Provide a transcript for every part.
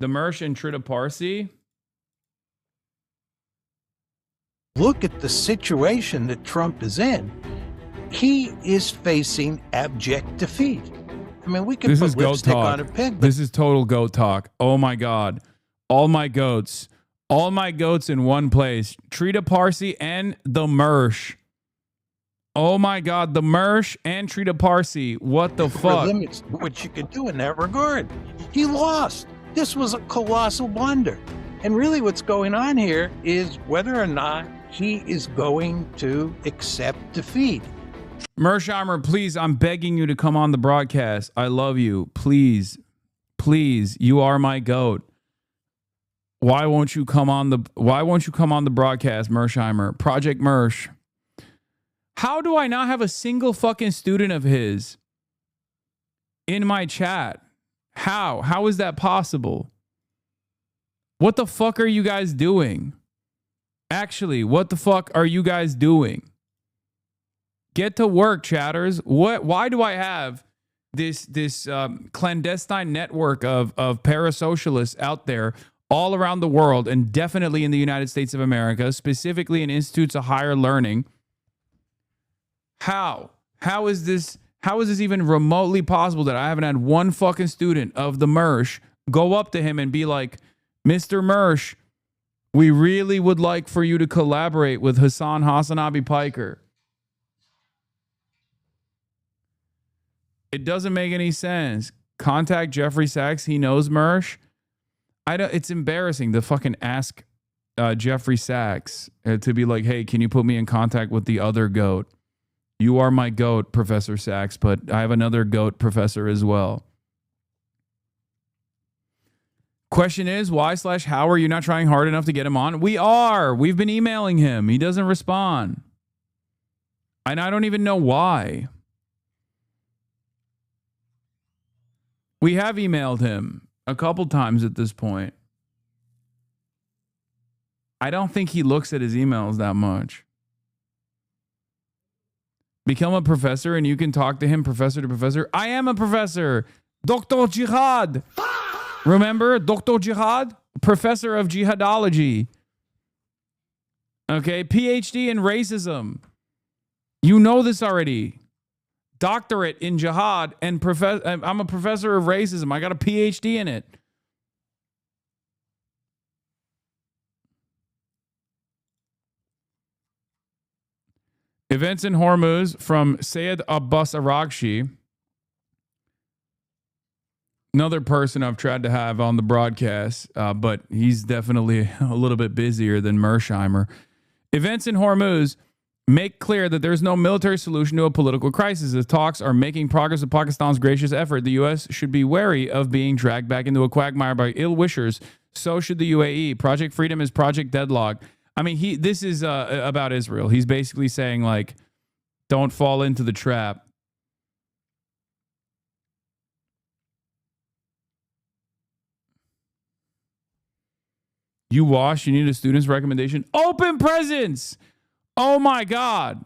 The Mearsh and TRITA PARSI. Look at the situation that Trump is in. He is facing abject defeat. I mean, we can put lipstick on a pig. This is total goat talk. Oh my God. All my goats in one place. TRITA PARSI and the Mearsh. Oh my God, the Mearsh and TRITA PARSI. What the fuck? Limits what you could do in that regard. He lost. This was a colossal blunder. And really what's going on here is whether or not he is going to accept defeat. Mearsheimer, please, I'm begging you to come on the broadcast. I love you. Please, please, you are my goat. Why won't you come on the broadcast, Mearsheimer? Project Mearsh. How do I not have a single fucking student of his in my chat? How? How is that possible? What the fuck are you guys doing? Actually, what the fuck are you guys doing? Get to work, chatters. Why do I have this clandestine network of parasocialists out there all around the world, and definitely in the United States of America, specifically in institutes of higher learning? How is this even remotely possible that I haven't had one fucking student of the Mearsh go up to him and be like, Mr. Mearsh, we really would like for you to collaborate with HasanAbi Piker. It doesn't make any sense. Contact Jeffrey Sachs. He knows Mearsh. It's embarrassing to fucking ask Jeffrey Sachs to be like, hey, can you put me in contact with the other goat? You are my goat, Professor Sachs, but I have another goat professor as well. Question is, why/how are you not trying hard enough to get him on? We are. We've been emailing him. He doesn't respond. And I don't even know why. We have emailed him a couple times at this point. I don't think he looks at his emails that much. Become a professor and you can talk to him professor to professor. I am a professor. Dr. Jihad. Remember? Dr. Jihad? Professor of jihadology. Okay? PhD in racism. You know this already. Doctorate in jihad and I'm a professor of racism. I got a PhD in it. Events in Hormuz from Sayed Abbas Araghchi. Another person I've tried to have on the broadcast, but he's definitely a little bit busier than Mearsheimer. Events in Hormuz make clear that there's no military solution to a political crisis. The talks are making progress with Pakistan's gracious effort. The U.S. should be wary of being dragged back into a quagmire by ill-wishers. So should the UAE. Project Freedom is Project Deadlock. I mean, this is about Israel. He's basically saying, like, don't fall into the trap. You need a student's recommendation. Open Presence! Oh my God.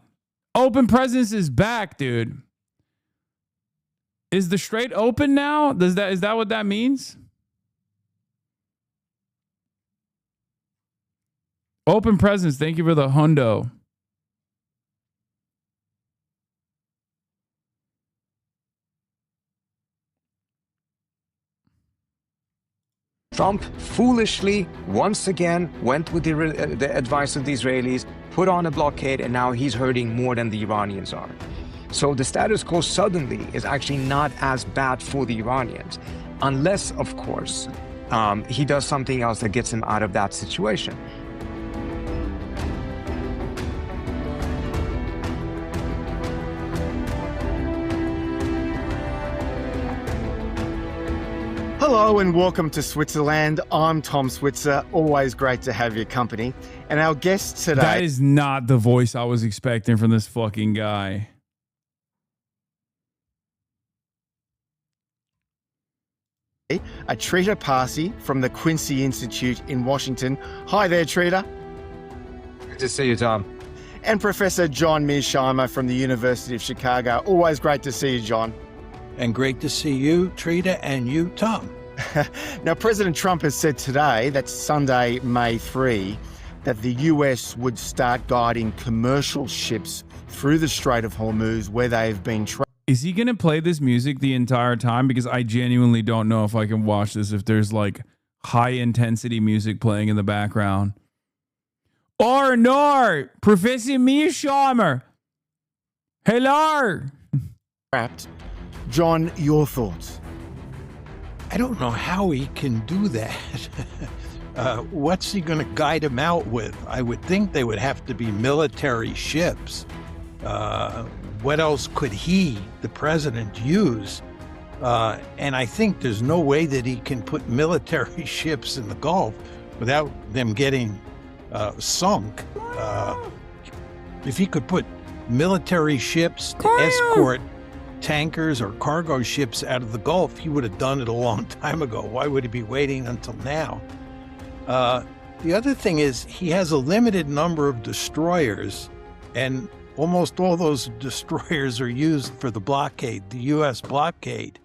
Open Presence is back, dude. Is the straight open now? Is that what that means? Open Presence, thank you for the hundo. Trump foolishly, once again, went with the advice of the Israelis, put on a blockade, and now he's hurting more than the Iranians are. So the status quo suddenly is actually not as bad for the Iranians, unless, of course, he does something else that gets him out of that situation. Hello and welcome to Switzerland. I'm Tom Switzer. Always great to have your company. And our guest today... That is not the voice I was expecting from this fucking guy. A TRITA PARSI from the Quincy Institute in Washington. Hi there, TRITA. Good to see you, Tom. And Professor John Mearsheimer from the University of Chicago. Always great to see you, John. And great to see you, TRITA, and you, Tom. Now, President Trump has said today, that's Sunday, May 3, that the US would start guiding commercial ships through the Strait of Hormuz where they've been Is he going to play this music the entire time? Because I genuinely don't know if I can watch this if there's like high intensity music playing in the background. Or no, Professor Mearsh. Hello. trapped. John, your thoughts? I don't know how he can do that. What's he going to guide him out with? I would think they would have to be military ships. What else could he, the president, use? And I think there's no way that he can put military ships in the Gulf without them getting sunk. If he could put military ships to escort tankers or cargo ships out of the Gulf, he would have done it a long time ago. Why would he be waiting until now? The other thing is he has a limited number of destroyers, and almost all those destroyers are used for the blockade, the U.S. blockade.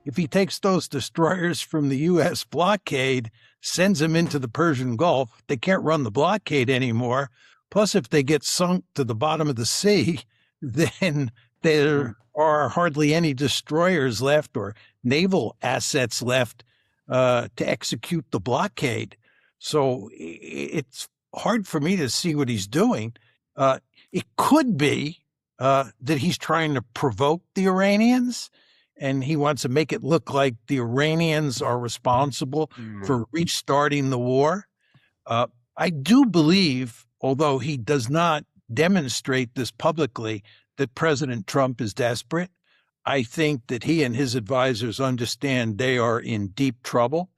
If he takes those destroyers from the U.S. blockade, sends them into the Persian Gulf, they can't run the blockade anymore. Plus, if they get sunk to the bottom of the sea, then there are hardly any destroyers left or naval assets left to execute the blockade. So it's hard for me to see what he's doing. It could be that he's trying to provoke the Iranians, and he wants to make it look like the Iranians are responsible for restarting the war. I do believe, although he does not demonstrate this publicly, that President Trump is desperate. I think that he and his advisors understand they are in deep trouble.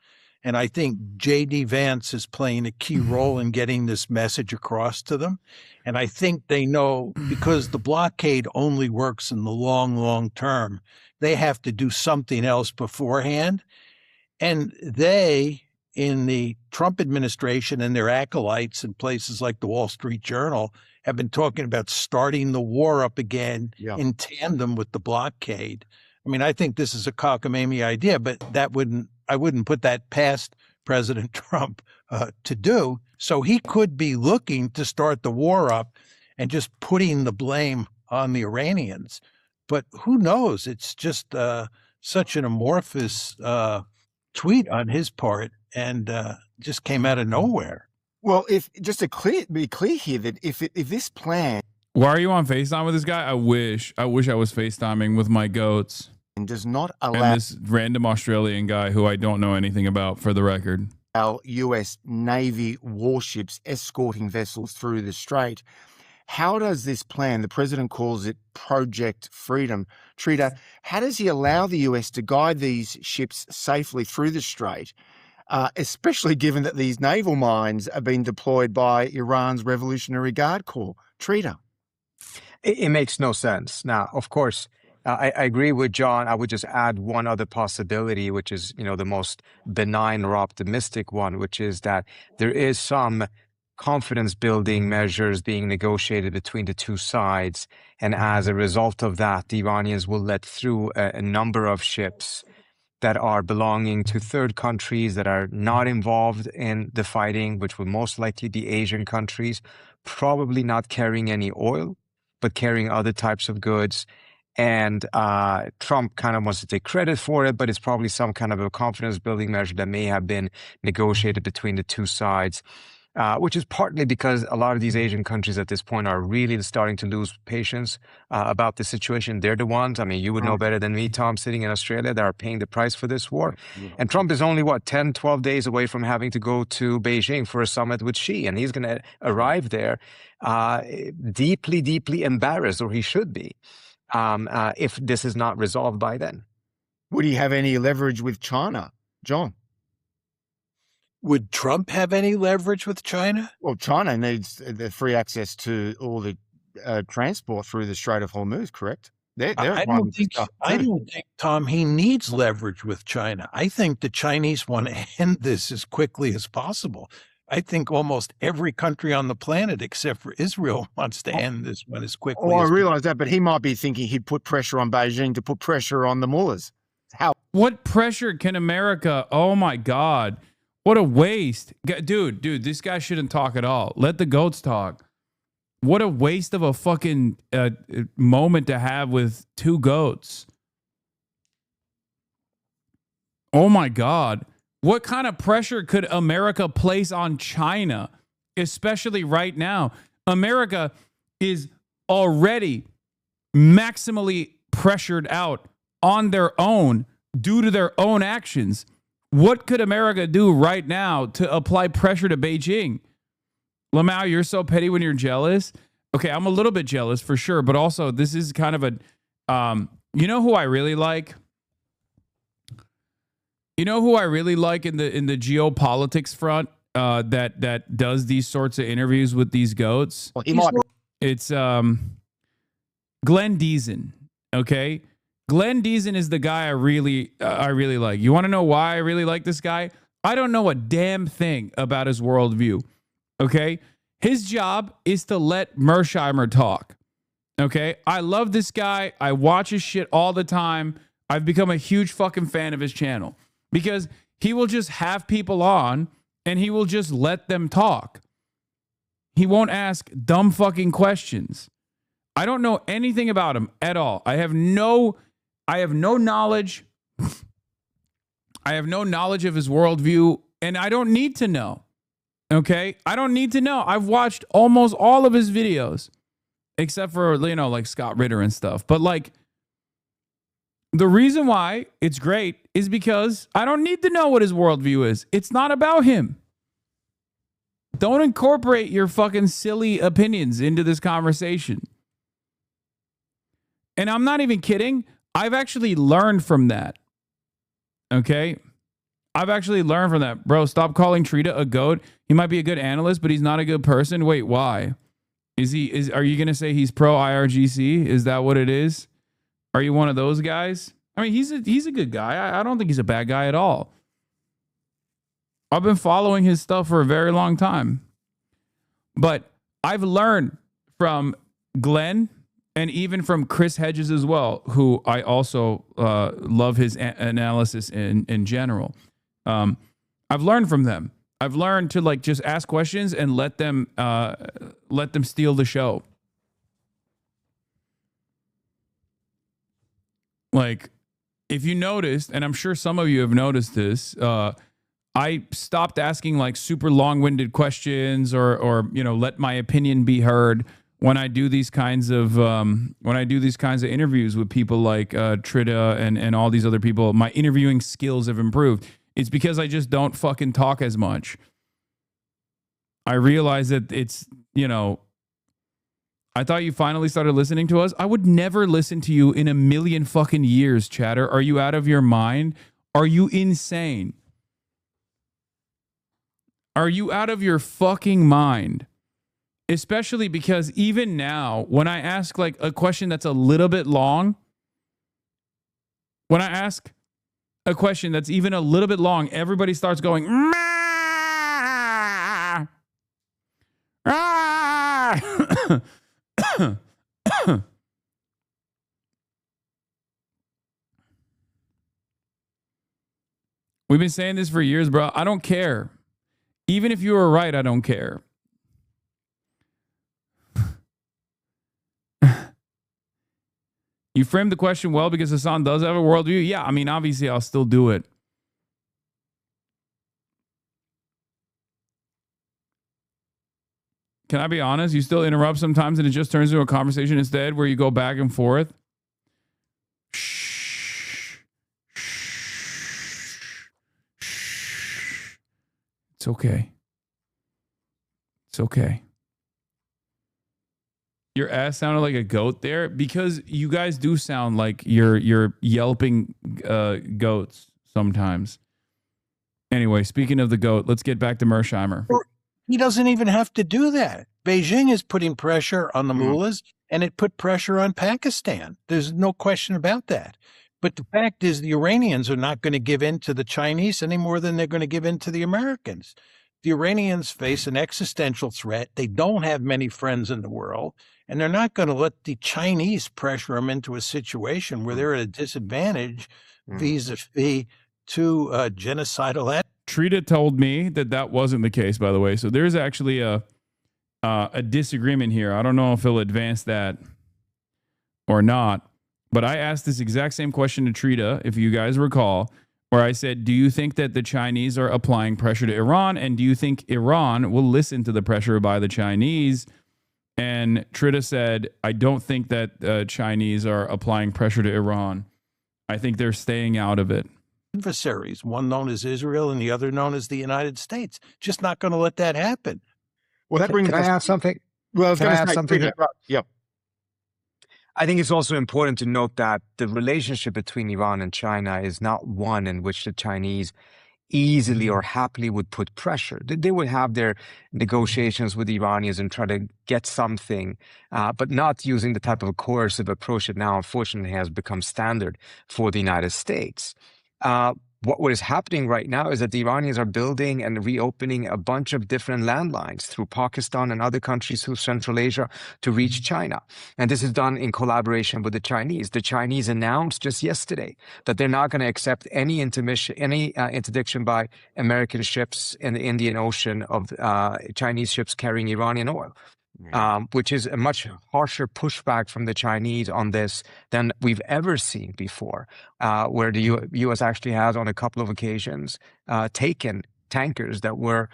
And I think J.D. Vance is playing a key role in getting this message across to them. And I think they know, because the blockade only works in the long, long term, they have to do something else beforehand. And they, in the Trump administration and their acolytes in places like the Wall Street Journal, have been talking about starting the war up again in tandem with the blockade. I mean, I think this is a cockamamie idea, but I wouldn't put that past President Trump to do. So he could be looking to start the war up and just putting the blame on the Iranians. But who knows? It's just such an amorphous tweet on his part, and just came out of nowhere. Well, if just to be clear here, that if this plan Why are you on FaceTime with this guy? I wish I was FaceTiming with my goats does not allow and this random Australian guy who I don't know anything about, for the record. our U.S. Navy warships escorting vessels through the strait, how does this plan, the president calls it Project Freedom, TRITA, how does he allow the U.S. to guide these ships safely through the strait, especially given that these naval mines are being deployed by Iran's Revolutionary Guard Corps? TRITA. It makes no sense. Now, of course, I agree with John. I would just add one other possibility, which is, the most benign or optimistic one, which is that there is some confidence building measures being negotiated between the two sides. And as a result of that, the Iranians will let through a number of ships that are belonging to third countries that are not involved in the fighting, which will most likely be Asian countries, probably not carrying any oil, but carrying other types of goods. And Trump kind of wants to take credit for it, but it's probably some kind of a confidence building measure that may have been negotiated between the two sides, which is partly because a lot of these Asian countries at this point are really starting to lose patience about the situation. They're the ones, I mean, you would know better than me, Tom, sitting in Australia, that are paying the price for this war. And Trump is only, 10, 12 days away from having to go to Beijing for a summit with Xi. And he's going to arrive there deeply, deeply embarrassed, or he should be, if this is not resolved by then. Would he have any leverage with China, John? Would Trump have any leverage with China? Well, China needs the free access to all the transport through the Strait of Hormuz, correct? I don't think, Tom, he needs leverage with China. I think the Chinese want to end this as quickly as possible. I think almost every country on the planet, except for Israel, wants to end this one as quickly as possible. I realize that, but he might be thinking he'd put pressure on Beijing to put pressure on the mullahs. How? What pressure can America? Oh my God. What a waste. Dude, this guy shouldn't talk at all. Let the goats talk. What a waste of a fucking moment to have with two goats. Oh my God. What kind of pressure could America place on China, especially right now? America is already maximally pressured out on their own due to their own actions. What could America do right now to apply pressure to Beijing? Lamau, you're so petty when you're jealous. Okay, I'm a little bit jealous for sure, but also this is kind of a, you know who I really like? You know who I really like in the geopolitics front that does these sorts of interviews with these goats? It's Glenn Deason. Okay, Glenn Deason is the guy I really like. You want to know why I really like this guy? I don't know a damn thing about his worldview. Okay, his job is to let Mearsheimer talk. Okay, I love this guy. I watch his shit all the time. I've become a huge fucking fan of his channel because he will just have people on and he will just let them talk. He won't ask dumb fucking questions. I don't know anything about him at all. I have no knowledge. I have no knowledge of his worldview, and I don't need to know. Okay? I don't need to know. I've watched almost all of his videos, except for, like Scott Ritter and stuff. But the reason why it's great is because I don't need to know what his worldview is. It's not about him. Don't incorporate your fucking silly opinions into this conversation. And I'm not even kidding. I've actually learned from that. Okay? I've actually learned from that. Bro, stop calling TRITA a goat. He might be a good analyst, but he's not a good person. Wait, why? Are you going to say he's pro IRGC? Is that what it is? Are you one of those guys? I mean, he's a good guy. I don't think he's a bad guy at all. I've been following his stuff for a very long time. But I've learned from Glenn and even from Chris Hedges as well, who I also love his analysis in general. I've learned from them. I've learned to just ask questions and let them steal the show. If you noticed, and I'm sure some of you have noticed this, I stopped asking super long-winded questions or let my opinion be heard when I do these kinds of interviews with people like TRITA and all these other people. My interviewing skills have improved. It's because I just don't fucking talk as much. I realize that it's, I thought you finally started listening to us. I would never listen to you in a million fucking years, chatter. Are you out of your mind? Are you insane? Are you out of your fucking mind? Especially because even now, when I ask a question that's a little bit long, when I ask a question that's even a little bit long, everybody starts going, "Mah! Ah!" We've been saying this for years, bro. I don't care. Even if you were right, I don't care. You framed the question well because Hasan does have a worldview. Yeah, I mean, obviously, I'll still do it. Can I be honest? You still interrupt sometimes and it just turns into a conversation instead where you go back and forth. Shh. It's okay. It's okay. Your ass sounded like a goat there because you guys do sound like you're yelping goats sometimes. Anyway, speaking of the goat, let's get back to Mearsheimer. He doesn't even have to do that. Beijing is putting pressure on the mullahs, and it put pressure on Pakistan. There's no question about that. But the fact is the Iranians are not going to give in to the Chinese any more than they're going to give in to the Americans. The Iranians face an existential threat. They don't have many friends in the world. and they're not going to let the Chinese pressure them into a situation where they're at a disadvantage vis-a-vis to genocidal. TRITA told me that that wasn't the case, by the way. So there's actually a disagreement here. I don't know if he'll advance that or not. But I asked this exact same question to TRITA, if you guys recall, where I said, do you think that the Chinese are applying pressure to Iran? And do you think Iran will listen to the pressure by the Chinese? And TRITA said, I don't think that Chinese are applying pressure to Iran. I think they're staying out of it. Adversaries, one known as Israel and the other known as the United States. Just not going to let that happen. Well, that brings Can I add something? Well, I was Can going I to add say, something? Right. Yep. I think it's also important to note that the relationship between Iran and China is not one in which the Chinese easily or happily would put pressure. They would have their negotiations with the Iranians and try to get something, but not using the type of coercive approach that now unfortunately has become standard for the United States. What is happening right now is that the Iranians are building and reopening a bunch of different landlines through Pakistan and other countries through Central Asia to reach China. And this is done in collaboration with the Chinese. The Chinese announced just yesterday that they're not going to accept any interdiction by American ships in the Indian Ocean of Chinese ships carrying Iranian oil. Which is a much harsher pushback from the Chinese on this than we've ever seen before, where the U.S. actually has on a couple of occasions taken tankers that were...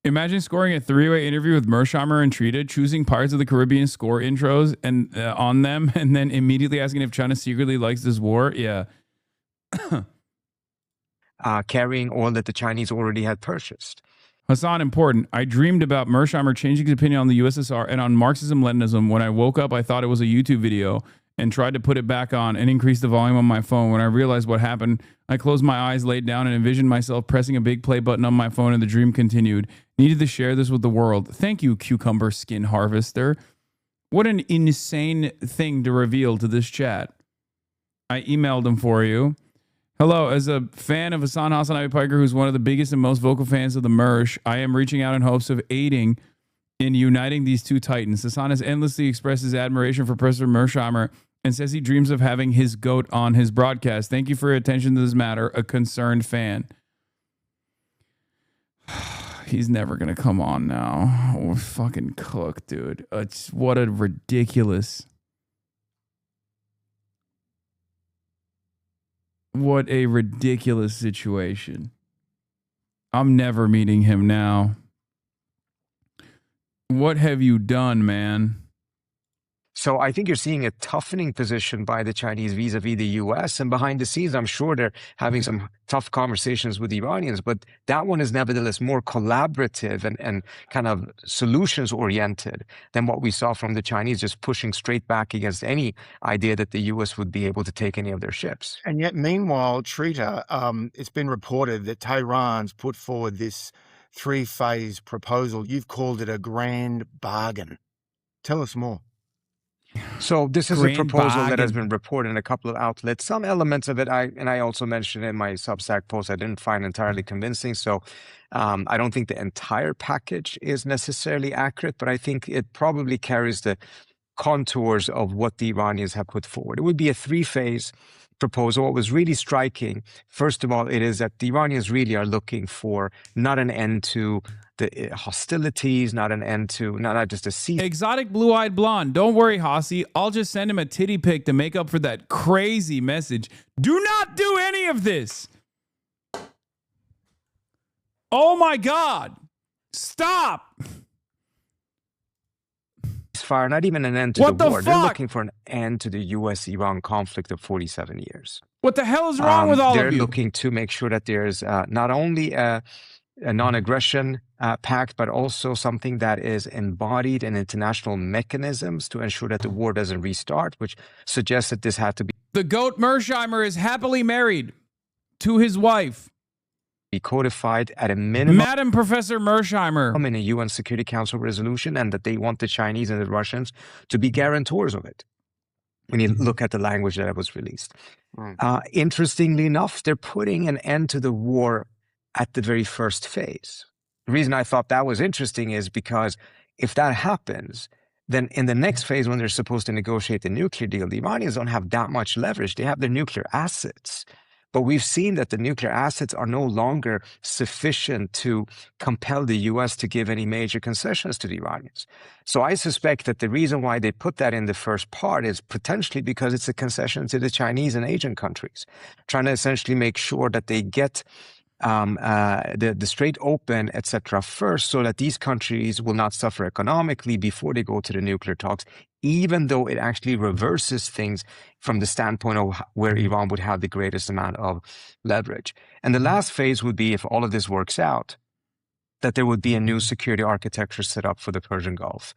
Imagine scoring a three-way interview with Mearsh and TRITA, choosing Pirates of the Caribbean score intros and on them, and then immediately asking if China secretly likes this war. Yeah. Carrying oil that the Chinese already had purchased. Hasan, important. I dreamed about Mearsheimer changing his opinion on the USSR and on Marxism-Leninism. When I woke up, I thought it was a YouTube video and tried to put it back on and increase the volume on my phone. When I realized what happened, I closed my eyes, laid down, and envisioned myself pressing a big play button on my phone, and the dream continued. Needed to share this with the world. Thank you, Cucumber Skin Harvester. What an insane thing to reveal to this chat. I emailed him for you. Hello, as a fan of HasanAbi Piker, who's one of the biggest and most vocal fans of the Mearsh, I am reaching out in hopes of aiding in uniting these two titans. Hasan has endlessly expressed his admiration for Professor Mearsheimer and says he dreams of having his goat on his broadcast. Thank you for your attention to this matter, a concerned fan. He's never going to come on now. We're fucking cooked, dude. What a ridiculous... What a ridiculous situation. I'm never meeting him now. What have you done, man? So I think you're seeing a toughening position by the Chinese vis-a-vis the U.S. And behind the scenes, I'm sure they're having some tough conversations with the Iranians. But that one is nevertheless more collaborative and kind of solutions-oriented than what we saw from the Chinese, just pushing straight back against any idea that the U.S. would be able to take any of their ships. And yet, meanwhile, TRITA, it's been reported that Tehran's put forward this three-phase proposal. You've called it a grand bargain. Tell us more. So this is a proposal that has been reported in a couple of outlets. Some elements of it, I also mentioned in my Substack post, I didn't find entirely convincing. So I don't think the entire package is necessarily accurate, but I think it probably carries the contours of what the Iranians have put forward. It would be a three-phase proposal. What was really striking, first of all, it is that the Iranians really are looking for not an end to the hostilities, not an end to, not just a cease. Exotic blue-eyed blonde. Don't worry, Hossie. I'll just send him a titty pic to make up for that crazy message. Do not do any of this. Oh my God. Stop. Fire, not even an end to the war. They're looking for an end to the U.S.-Iran conflict of 47 years. What the hell is wrong with all of you? They're looking to make sure that there's not only a non-aggression pact, but also something that is embodied in international mechanisms to ensure that the war doesn't restart, which suggests that this had to be... The goat Mearsheimer is happily married to his wife. Be codified at a minimum. Madam Professor Mearsheimer. In a UN Security Council resolution, and that they want the Chinese and the Russians to be guarantors of it. When you look at the language that was released. Interestingly enough, they're putting an end to the war at the very first phase. The reason I thought that was interesting is because if that happens, then in the next phase, when they're supposed to negotiate the nuclear deal, the Iranians don't have that much leverage. They have their nuclear assets. But we've seen that the nuclear assets are no longer sufficient to compel the US to give any major concessions to the Iranians. So I suspect that the reason why they put that in the first part is potentially because it's a concession to the Chinese and Asian countries, trying to essentially make sure that they get the Strait open, etc., first, so that these countries will not suffer economically before they go to the nuclear talks, even though it actually reverses things from the standpoint of where Iran would have the greatest amount of leverage. And the last phase would be, if all of this works out, that there would be a new security architecture set up for the Persian Gulf,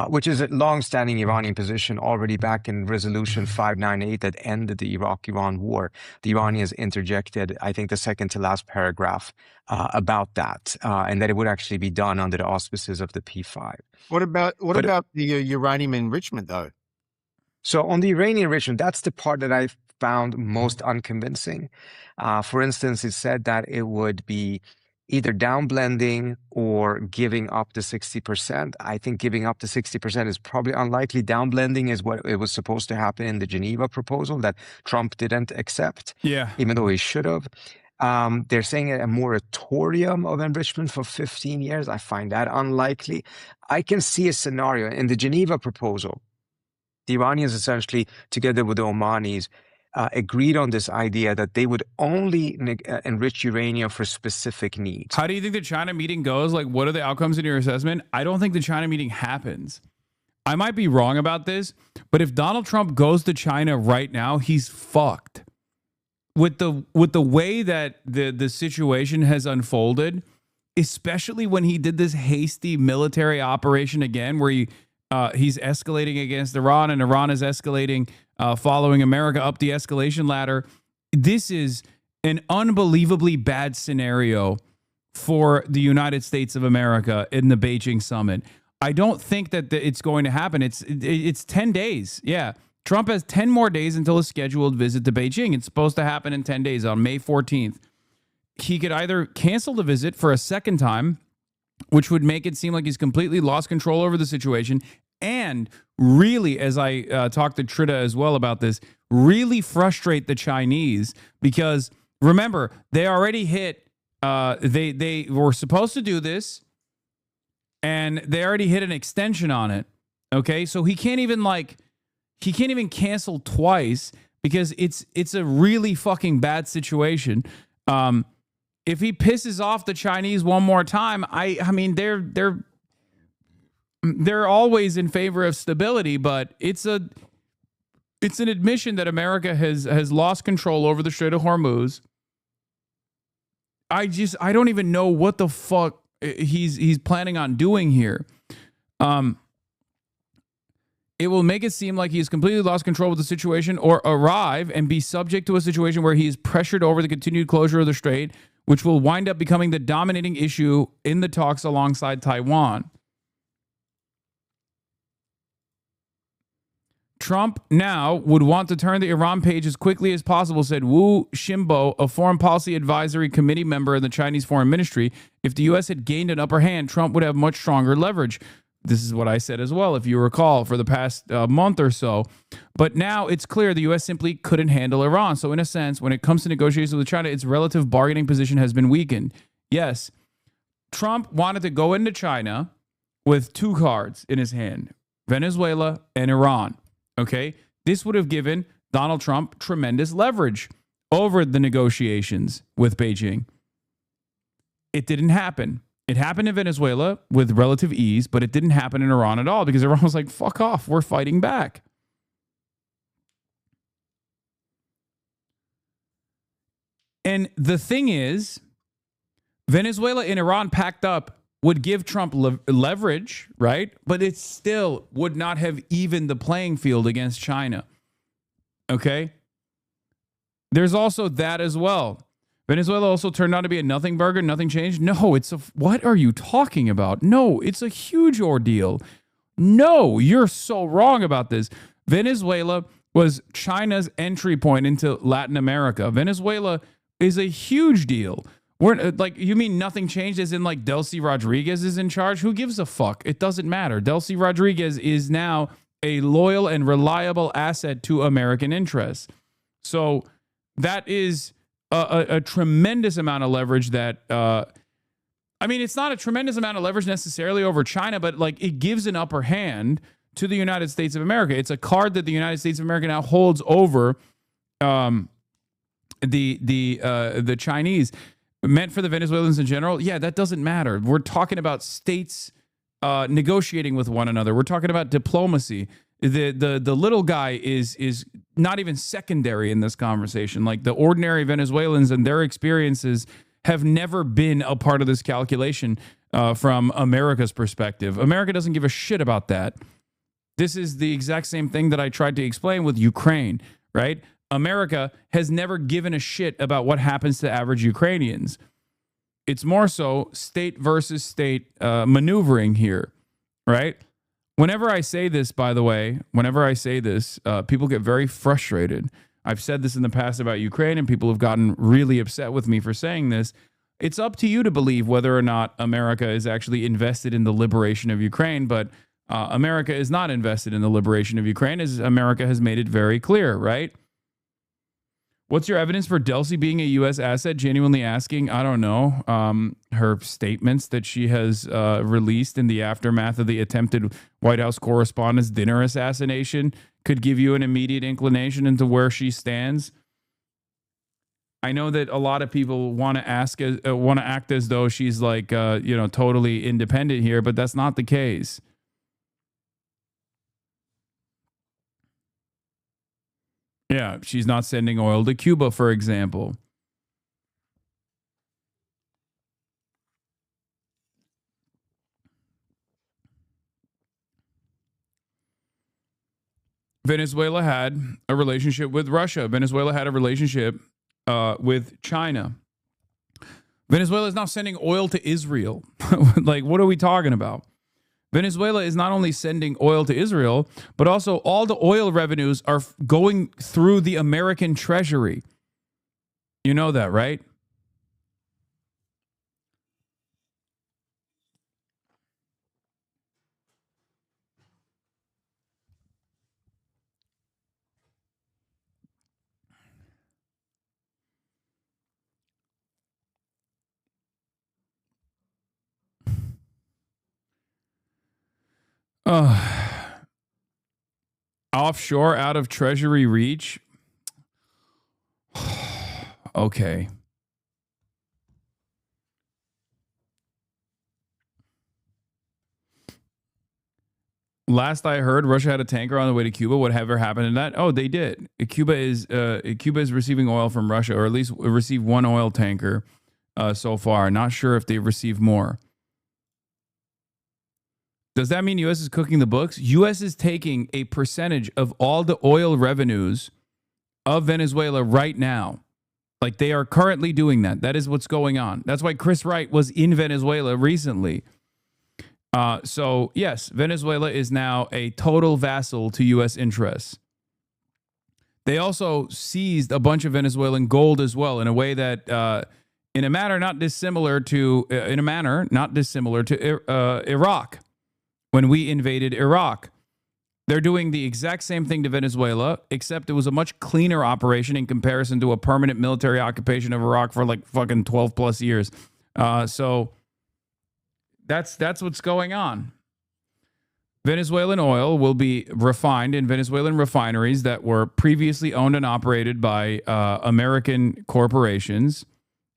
which is a long-standing Iranian position already back in Resolution 598 that ended the Iraq-Iran war. The Iranians interjected, I think, the second to last paragraph about that, and that it would actually be done under the auspices of the P5. What about the uranium enrichment, though? So on the uranium enrichment, that's the part that I found most unconvincing. For instance, it said that it would be either downblending or giving up the 60%. I think giving up the 60% is probably unlikely. Downblending is what it was supposed to happen in the Geneva proposal that Trump didn't accept, even though he should have. They're saying a moratorium of enrichment for 15 years. I find that unlikely. I can see a scenario in the Geneva proposal. The Iranians essentially, together with the Omanis, agreed on this idea that they would only enrich uranium for specific needs. How do you think the China meeting goes? Like, what are the outcomes in your assessment? I don't think the China meeting happens. I might be wrong about this, but if Donald Trump goes to China right now, he's fucked. With the way that the situation has unfolded, especially when he did this hasty military operation again, where he's escalating against Iran and Iran is escalating, following America up the escalation ladder. This is an unbelievably bad scenario for the United States of America in the Beijing summit. I don't think that it's going to happen. It's 10 days. Yeah. Trump has 10 more days until his scheduled visit to Beijing. It's supposed to happen in 10 days on May 14th. He could either cancel the visit for a second time, which would make it seem like he's completely lost control over the situation, and really, as I talked to TRITA as well about this, really frustrate the Chinese, because remember, they already hit, they were supposed to do this, and they already hit an extension on it. Okay, so he can't even cancel twice, because it's a really fucking bad situation. If he pisses off the Chinese one more time, I mean they're always in favor of stability, but it's an admission that America has lost control over the Strait of Hormuz. I don't even know what the fuck he's planning on doing here. It will make it seem like he's completely lost control of the situation, or arrive and be subject to a situation where he is pressured over the continued closure of the strait, which will wind up becoming the dominating issue in the talks alongside Taiwan. Trump now would want to turn the Iran page as quickly as possible, said Wu Xinbo, a foreign policy advisory committee member in the Chinese foreign ministry. If the U.S. had gained an upper hand, Trump would have much stronger leverage. This is what I said as well, if you recall, for the past month or so. But now it's clear the U.S. simply couldn't handle Iran. So in a sense, when it comes to negotiations with China, its relative bargaining position has been weakened. Yes, Trump wanted to go into China with two cards in his hand, Venezuela and Iran. Okay, this would have given Donald Trump tremendous leverage over the negotiations with Beijing. It didn't happen. It happened in Venezuela with relative ease, but it didn't happen in Iran at all, because Iran was like, fuck off, we're fighting back. And the thing is, Venezuela and Iran packed up would give Trump leverage, right? But it still would not have evened the playing field against China. Okay? There's also that as well. Venezuela also turned out to be a nothing burger, nothing changed. No, what are you talking about? No, it's a huge ordeal. No, you're so wrong about this. Venezuela was China's entry point into Latin America. Venezuela is a huge deal. We're like, you mean nothing changed as in like Delcy Rodriguez is in charge? Who gives a fuck? It doesn't matter. Delcy Rodriguez is now a loyal and reliable asset to American interests. So that is a tremendous amount of leverage that, I mean, it's not a tremendous amount of leverage necessarily over China, but like it gives an upper hand to the United States of America. It's a card that the United States of America now holds over the Chinese. Meant for the Venezuelans in general, yeah, that doesn't matter. We're talking about states negotiating with one another. We're talking about diplomacy. The little guy is not even secondary in this conversation. Like the ordinary Venezuelans and their experiences have never been a part of this calculation from America's perspective. America doesn't give a shit about that. This is the exact same thing that I tried to explain with Ukraine, right? America has never given a shit about what happens to average Ukrainians. It's more so state versus state maneuvering here, right? Whenever I say this, by the way, people get very frustrated. I've said this in the past about Ukraine, and people have gotten really upset with me for saying this. It's up to you to believe whether or not America is actually invested in the liberation of Ukraine, but America is not invested in the liberation of Ukraine, as America has made it very clear, right? What's your evidence for Delcy being a U.S. asset? Genuinely asking, I don't know. Her statements that she has released in the aftermath of the attempted White House Correspondents' dinner assassination could give you an immediate inclination into where she stands. I know that a lot of people want to act as though she's like, totally independent here, but that's not the case. Yeah, she's not sending oil to Cuba, for example. Venezuela had a relationship with Russia. Venezuela had a relationship with China. Venezuela is now sending oil to Israel. Like, what are we talking about? Venezuela is not only sending oil to Israel, but also all the oil revenues are going through the American treasury. You know that, right? Offshore, out of treasury reach. Okay. Last I heard, Russia had a tanker on the way to Cuba. Whatever happened to that? Oh, they did. Cuba is receiving oil from Russia, or at least received one oil tanker so far. Not sure if they've received more. Does that mean U.S. is cooking the books? U.S. is taking a percentage of all the oil revenues of Venezuela right now. Like, they are currently doing that. That is what's going on. That's why Chris Wright was in Venezuela recently. So, yes, Venezuela is now a total vassal to U.S. interests. They also seized a bunch of Venezuelan gold as well, in a way that, in a manner not dissimilar to Iraq. When we invaded Iraq, they're doing the exact same thing to Venezuela, except it was a much cleaner operation in comparison to a permanent military occupation of Iraq for like fucking 12 plus years. So that's what's going on. Venezuelan oil will be refined in Venezuelan refineries that were previously owned and operated by American corporations,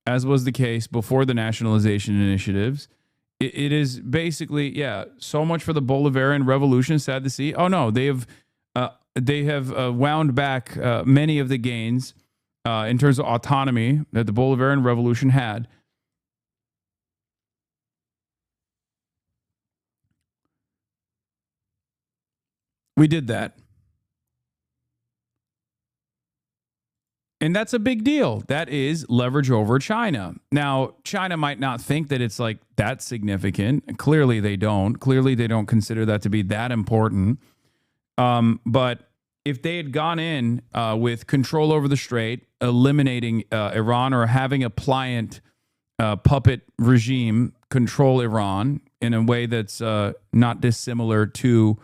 as was the case before the nationalization initiatives. It is basically, yeah, so much for the Bolivarian Revolution. Sad to see. Oh no, they have wound back many of the gains in terms of autonomy that the Bolivarian Revolution had. We did that. And that's a big deal. That is leverage over China. Now, China might not think that it's like that significant. Clearly, they don't. Clearly, they don't consider that to be that important. But if they had gone in with control over the strait, eliminating Iran, or having a pliant puppet regime control Iran in a way that's not dissimilar to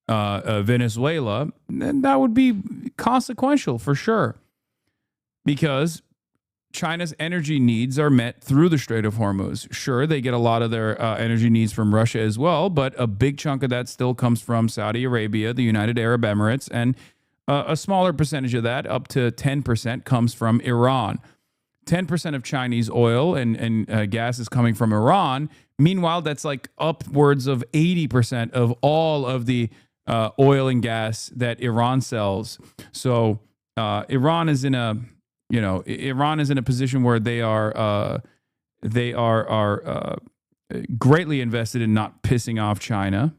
Venezuela, then that would be consequential for sure. Because China's energy needs are met through the Strait of Hormuz. Sure, they get a lot of their energy needs from Russia as well, but a big chunk of that still comes from Saudi Arabia, the United Arab Emirates, and a smaller percentage of that, up to 10%, comes from Iran. 10% of Chinese oil and gas is coming from Iran. Meanwhile, that's like upwards of 80% of all of the oil and gas that Iran sells. So Iran is in a position where they are greatly invested in not pissing off China.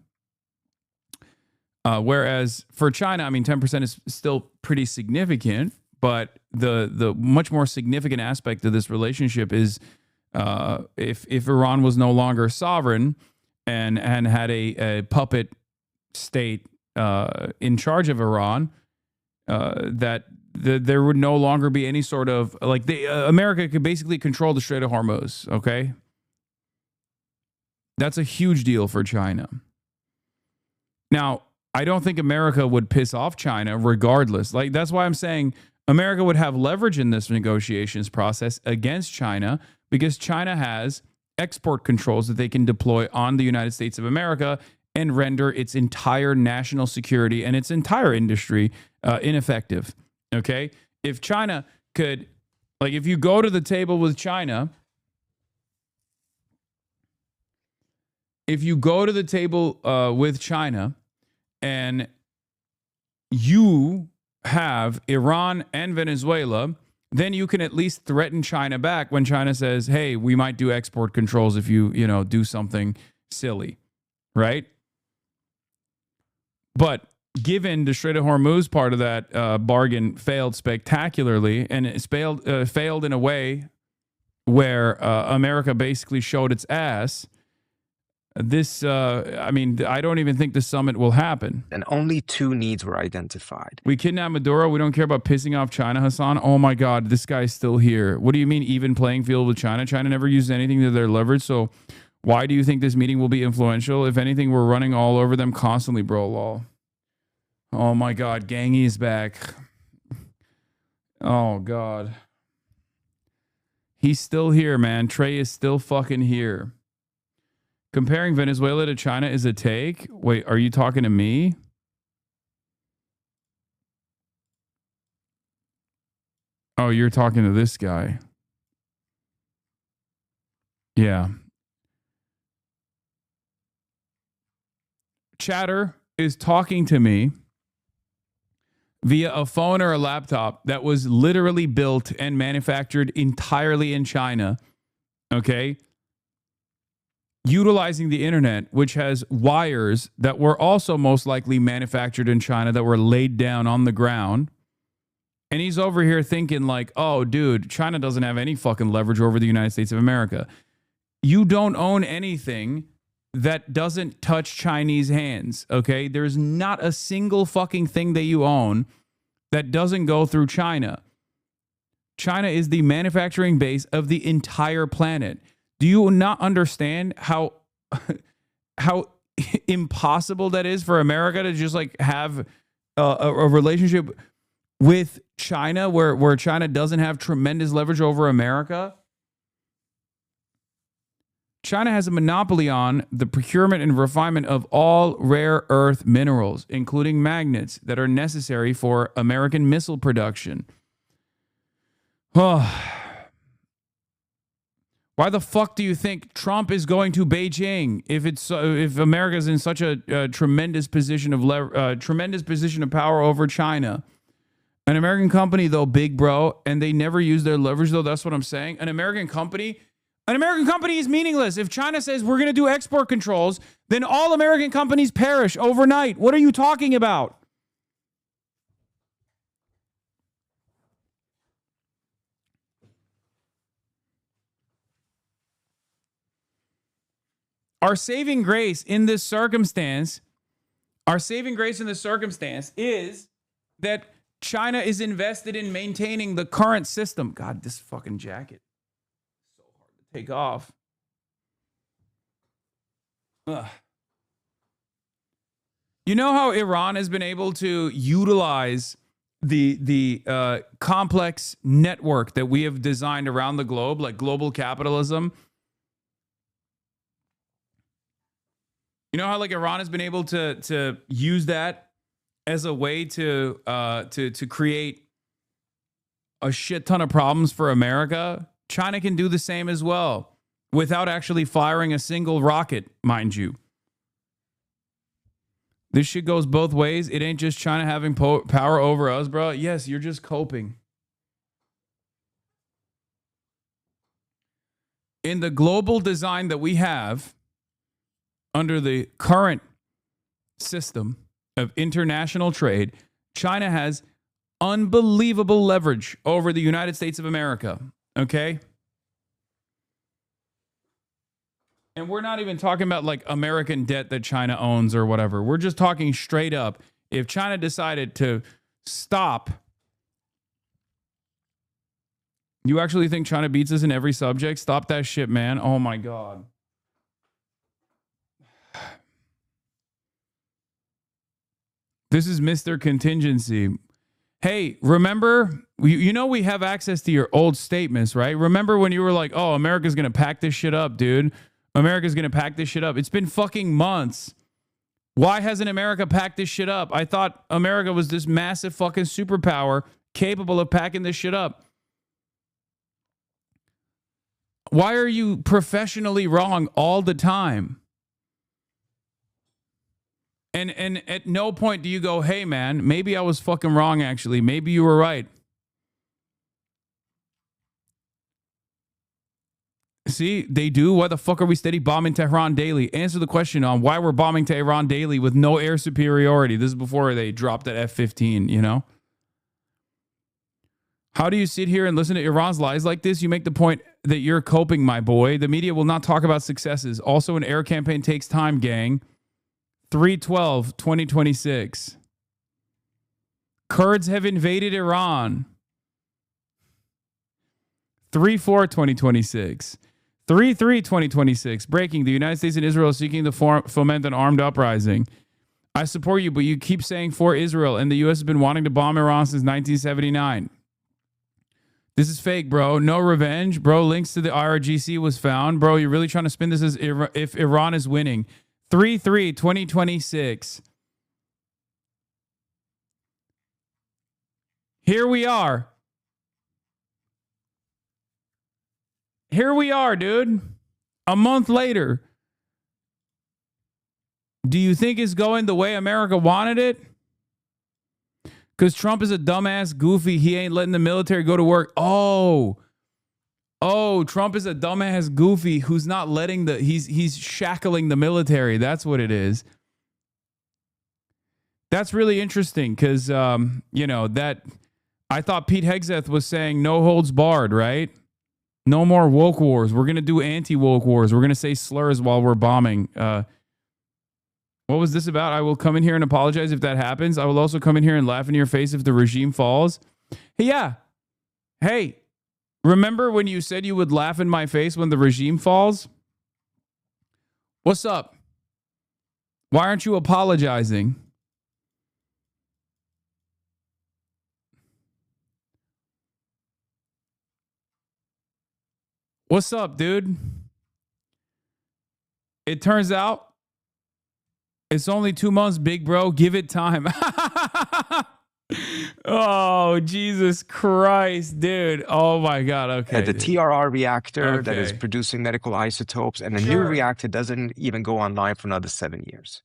Whereas for China, I mean, 10% is still pretty significant, but the much more significant aspect of this relationship is if Iran was no longer sovereign and had a puppet state in charge of Iran, there would no longer be any sort of America could basically control the Strait of Hormuz. Okay, that's a huge deal for China. Now, I don't think America would piss off China regardless. Like, that's why I'm saying America would have leverage in this negotiations process against China, because China has export controls that they can deploy on the United States of America and render its entire national security and its entire industry ineffective. Okay? If China could, like, if you go to the table with China, and you have Iran and Venezuela, then you can at least threaten China back when China says, hey, we might do export controls if you do something silly, right? But given the Strait of Hormuz part of that bargain failed spectacularly, and it failed in a way where America basically showed its ass, I don't even think the summit will happen. And only two needs were identified. We kidnapped Maduro. We don't care about pissing off China, Hasan. Oh my God, this guy's still here. What do you mean even playing field with China? China never used anything to their leverage. So why do you think this meeting will be influential? If anything, we're running all over them constantly, bro. Lol. Oh my God, Gangy is back. Oh God. He's still here, man. Trey is still fucking here. Comparing Venezuela to China is a take? Wait, are you talking to me? Oh, you're talking to this guy. Yeah. Chatter is talking to me via a phone or a laptop that was literally built and manufactured entirely in China. Okay? Utilizing the internet, which has wires that were also most likely manufactured in China that were laid down on the ground. And he's over here thinking like, oh, dude, China doesn't have any fucking leverage over the United States of America. You don't own anything that doesn't touch Chinese hands, okay? There's not a single fucking thing that you own that doesn't go through China. China is the manufacturing base of the entire planet. Do you not understand how impossible that is for America to just like have a relationship with China where China doesn't have tremendous leverage over America? China has a monopoly on the procurement and refinement of all rare earth minerals, including magnets that are necessary for American missile production. Oh. Why the fuck do you think Trump is going to Beijing if America's in such a tremendous position of power over China? An American company, though, big bro, and they never use their leverage, though. That's what I'm saying. An American company is meaningless. If China says we're going to do export controls, then all American companies perish overnight. What are you talking about? Our saving grace in this circumstance is that China is invested in maintaining the current system. God, this fucking jacket. So hard to take off. Ugh. You know how Iran has been able to utilize the complex network that we have designed around the globe, like global capitalism? You know how like Iran has been able to use that as a way to create a shit ton of problems for America? China can do the same as well without actually firing a single rocket, mind you. This shit goes both ways. It ain't just China having power over us, bro. Yes, you're just coping. In the global design that we have under the current system of international trade, China has unbelievable leverage over the United States of America. Okay? And we're not even talking about like American debt that China owns or whatever. We're just talking straight up. If China decided to stop, you actually think China beats us in every subject? Stop that shit, man. Oh my God. This is Mr. Contingency. Hey, remember, you know we have access to your old statements, right? Remember when you were like, oh, America's going to pack this shit up, dude. America's going to pack this shit up. It's been fucking months. Why hasn't America packed this shit up? I thought America was this massive fucking superpower capable of packing this shit up. Why are you professionally wrong all the time? And at no point do you go, hey, man, maybe I was fucking wrong, actually. Maybe you were right. See, they do. Why the fuck are we steady bombing Tehran daily? Answer the question on why we're bombing Tehran daily with no air superiority. This is before they dropped that F-15, you know? How do you sit here and listen to Iran's lies like this? You make the point that you're coping, my boy. The media will not talk about successes. Also, an air campaign takes time, gang. 3/12/2026. Kurds have invaded Iran. 3/4/2026. 3/3/2026. Breaking. The United States and Israel are seeking to foment an armed uprising. I support you, but you keep saying for Israel, and the U.S. has been wanting to bomb Iran since 1979. This is fake, bro. No revenge. Bro, links to the IRGC was found. Bro, you're really trying to spin this as if Iran is winning. 3/3/2026. Here we are. Here we are, dude. A month later. Do you think it's going the way America wanted it? Because Trump is a dumbass goofy. He ain't letting the military go to work. Oh, Trump is a dumbass goofy who's not letting he's shackling the military. That's what it is. That's really interesting because, that I thought Pete Hegseth was saying no holds barred, right? No more woke wars. We're going to do anti-woke wars. We're going to say slurs while we're bombing. What was this about? I will come in here and apologize if that happens. I will also come in here and laugh in your face if the regime falls. Hey, yeah. Hey, remember when you said you would laugh in my face when the regime falls? What's up? Why aren't you apologizing? What's up, dude? It turns out it's only 2 months, big bro. Give it time. Oh, Jesus Christ, dude. Oh, my God. Okay. The TRR reactor that is producing medical isotopes, and a new reactor doesn't even go online for another 7 years.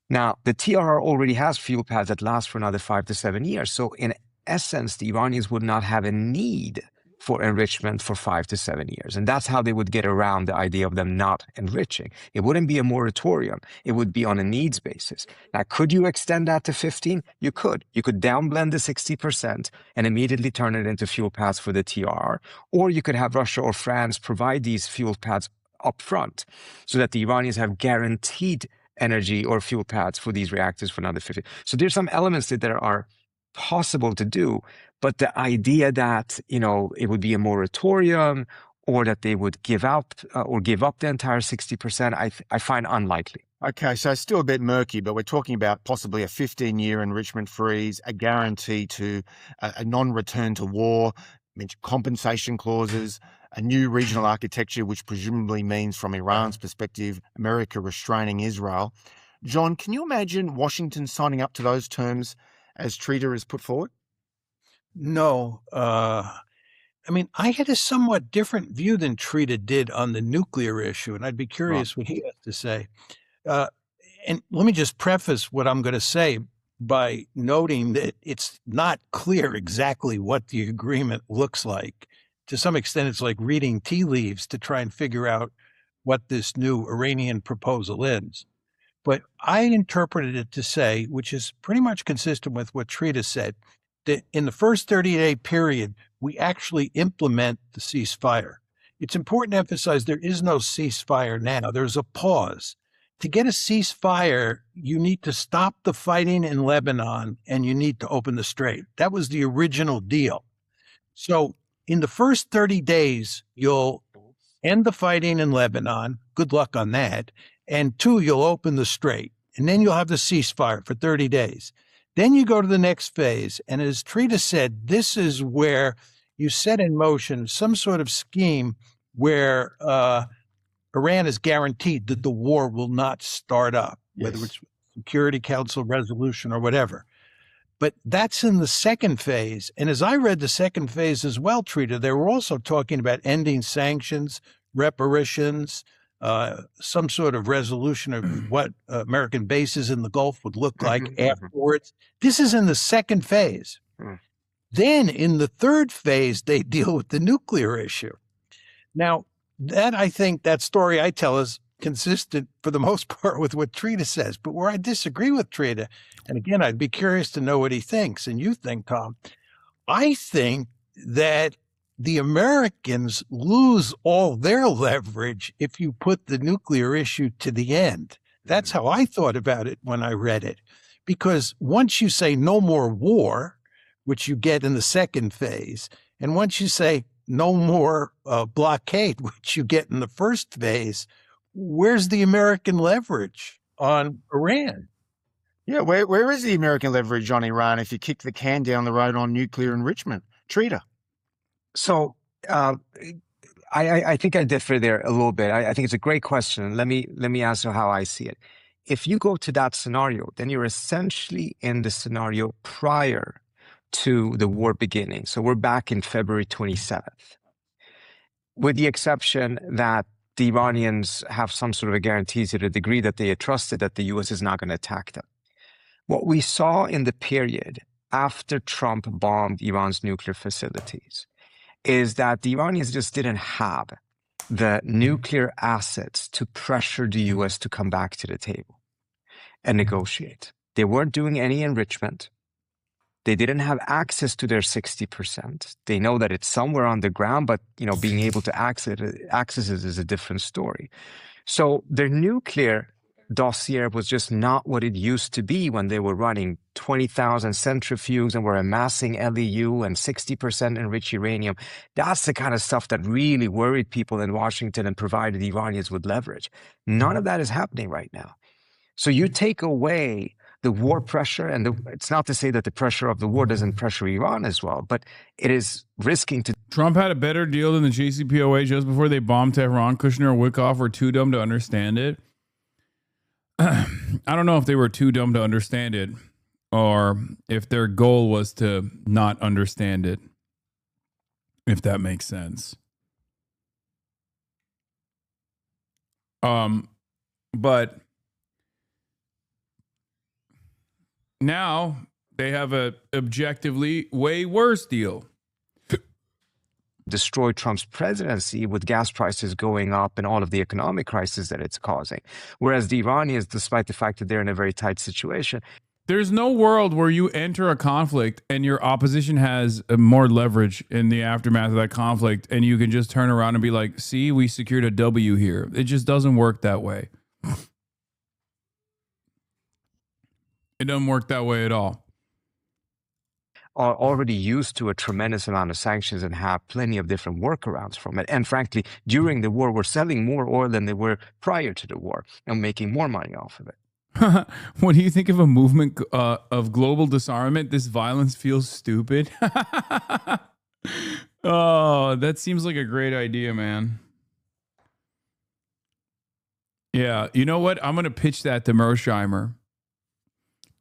Now, the TRR already has fuel pads that last for another 5 to 7 years. So, in essence, the Iranians would not have a need for enrichment for 5 to 7 years. And that's how they would get around the idea of them not enriching. It wouldn't be a moratorium. It would be on a needs basis. Now, could you extend that to 15? You could. You could downblend the 60% and immediately turn it into fuel pads for the TRR. Or you could have Russia or France provide these fuel pads up front so that the Iranians have guaranteed energy or fuel pads for these reactors for another 50. So there's some elements that are possible to do, but the idea that, it would be a moratorium or that they would give out or give up the entire 60%, I find unlikely. Okay, so still a bit murky, but we're talking about possibly a 15-year enrichment freeze, a guarantee to a non-return to war, compensation clauses, a new regional architecture, which presumably means, from Iran's perspective, America restraining Israel. John, can you imagine Washington signing up to those terms as TRITA is put forward? No. I mean, I had a somewhat different view than TRITA did on the nuclear issue, and I'd be curious what he has to say. And let me just preface what I'm going to say by noting that it's not clear exactly what the agreement looks like. To some extent, it's like reading tea leaves to try and figure out what this new Iranian proposal is. But I interpreted it to say, which is pretty much consistent with what TRITA said, that in the first 30-day period, we actually implement the ceasefire. It's important to emphasize there is no ceasefire now. There's a pause. To get a ceasefire, you need to stop the fighting in Lebanon and you need to open the strait. That was the original deal. So in the first 30 days, you'll end the fighting in Lebanon. Good luck on that. And 2, you'll open the strait. And then you'll have the ceasefire for 30 days. Then you go to the next phase. And as TRITA said, this is where you set in motion some sort of scheme where Iran is guaranteed that the war will not start up, whether it's Security Council resolution or whatever. But that's in the second phase. And as I read the second phase as well, TRITA, they were also talking about ending sanctions, reparations, some sort of resolution of what American bases in the Gulf would look like afterwards. This is in the second phase. Then in the third phase, they deal with the nuclear issue. Now, that I think that story I tell is consistent for the most part with what TRITA says. But where I disagree with TRITA, and again, I'd be curious to know what he thinks, and you think, Tom, I think that the Americans lose all their leverage if you put the nuclear issue to the end. That's how I thought about it when I read it. Because once you say no more war, which you get in the second phase, and once you say no more blockade, which you get in the first phase, where's the American leverage on Iran? Yeah, where is the American leverage on Iran if you kick the can down the road on nuclear enrichment? TRITA. So I think I differ there a little bit. I think it's a great question. Let me answer how I see it. If you go to that scenario, then you're essentially in the scenario prior to the war beginning. So we're back in February 27th, with the exception that the Iranians have some sort of a guarantee to the degree that they are trusted that the U.S. is not going to attack them. What we saw in the period after Trump bombed Iran's nuclear facilities is that the Iranians just didn't have the nuclear assets to pressure the U.S. to come back to the table and negotiate. They weren't doing any enrichment. They didn't have access to their 60%. They know that it's somewhere on the ground, but being able to access it is a different story. So their nuclear dossier was just not what it used to be when they were running 20,000 centrifuges and were amassing LEU and 60% enriched uranium. That's the kind of stuff that really worried people in Washington and provided the Iranians with leverage. None of that is happening right now. So you take away the war pressure, and it's not to say that the pressure of the war doesn't pressure Iran as well, but it is risking to. Trump had a better deal than the JCPOA just before they bombed Tehran. Kushner and Wickoff were too dumb to understand it. I don't know if they were too dumb to understand it or if their goal was to not understand it, if that makes sense. But now they have a objectively way worse deal. Destroy Trump's presidency with gas prices going up and all of the economic crisis that it's causing. Whereas the Iranians, despite the fact that they're in a very tight situation. There's no world where you enter a conflict and your opposition has more leverage in the aftermath of that conflict and you can just turn around and be like, see, we secured a W here. It just doesn't work that way. It doesn't work that way at all. are already used to a tremendous amount of sanctions and have plenty of different workarounds from it. And frankly, during the war, we're selling more oil than they were prior to the war and making more money off of it. What do you think of a movement of global disarmament? This violence feels stupid. Oh, that seems like a great idea, man. Yeah, you know what? I'm going to pitch that to Mearsheimer.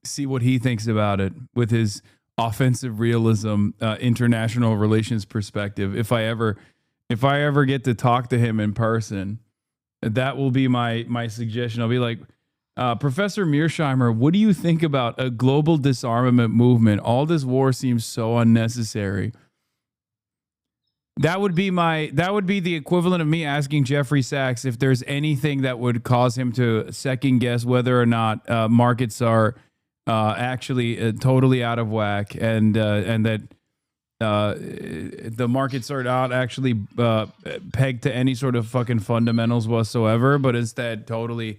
See what he thinks about it with his offensive realism, international relations perspective. If I ever get to talk to him in person, that will be my suggestion. I'll be like, Professor Mearsheimer, what do you think about a global disarmament movement? All this war seems so unnecessary. That would be the equivalent of me asking Jeffrey Sachs if there's anything that would cause him to second guess whether or not markets are actually totally out of whack, and that the markets are not actually pegged to any sort of fucking fundamentals whatsoever, but instead totally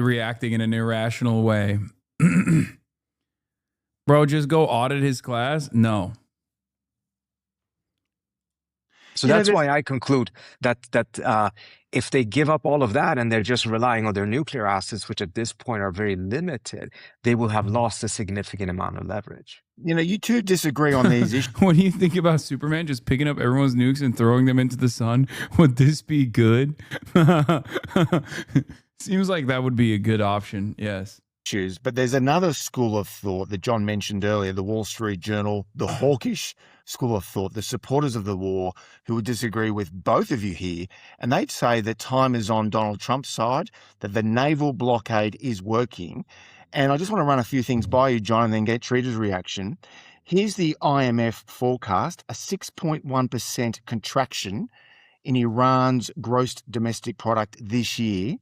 reacting in an irrational way. Bro, just go audit his class? No. So that's why I conclude that if they give up all of that and they're just relying on their nuclear assets, which at this point are very limited, they will have lost a significant amount of leverage. You know, you two disagree on these issues. What do you think about Superman just picking up everyone's nukes and throwing them into the sun? Would this be good? Seems like that would be a good option, yes. But there's another school of thought that John mentioned earlier, the Wall Street Journal, the hawkish school of thought, the supporters of the war who would disagree with both of you here. And they'd say that time is on Donald Trump's side, that the naval blockade is working. And I just want to run a few things by you, John, and then get Trita's reaction. Here's the IMF forecast, a 6.1% contraction in Iran's gross domestic product this year.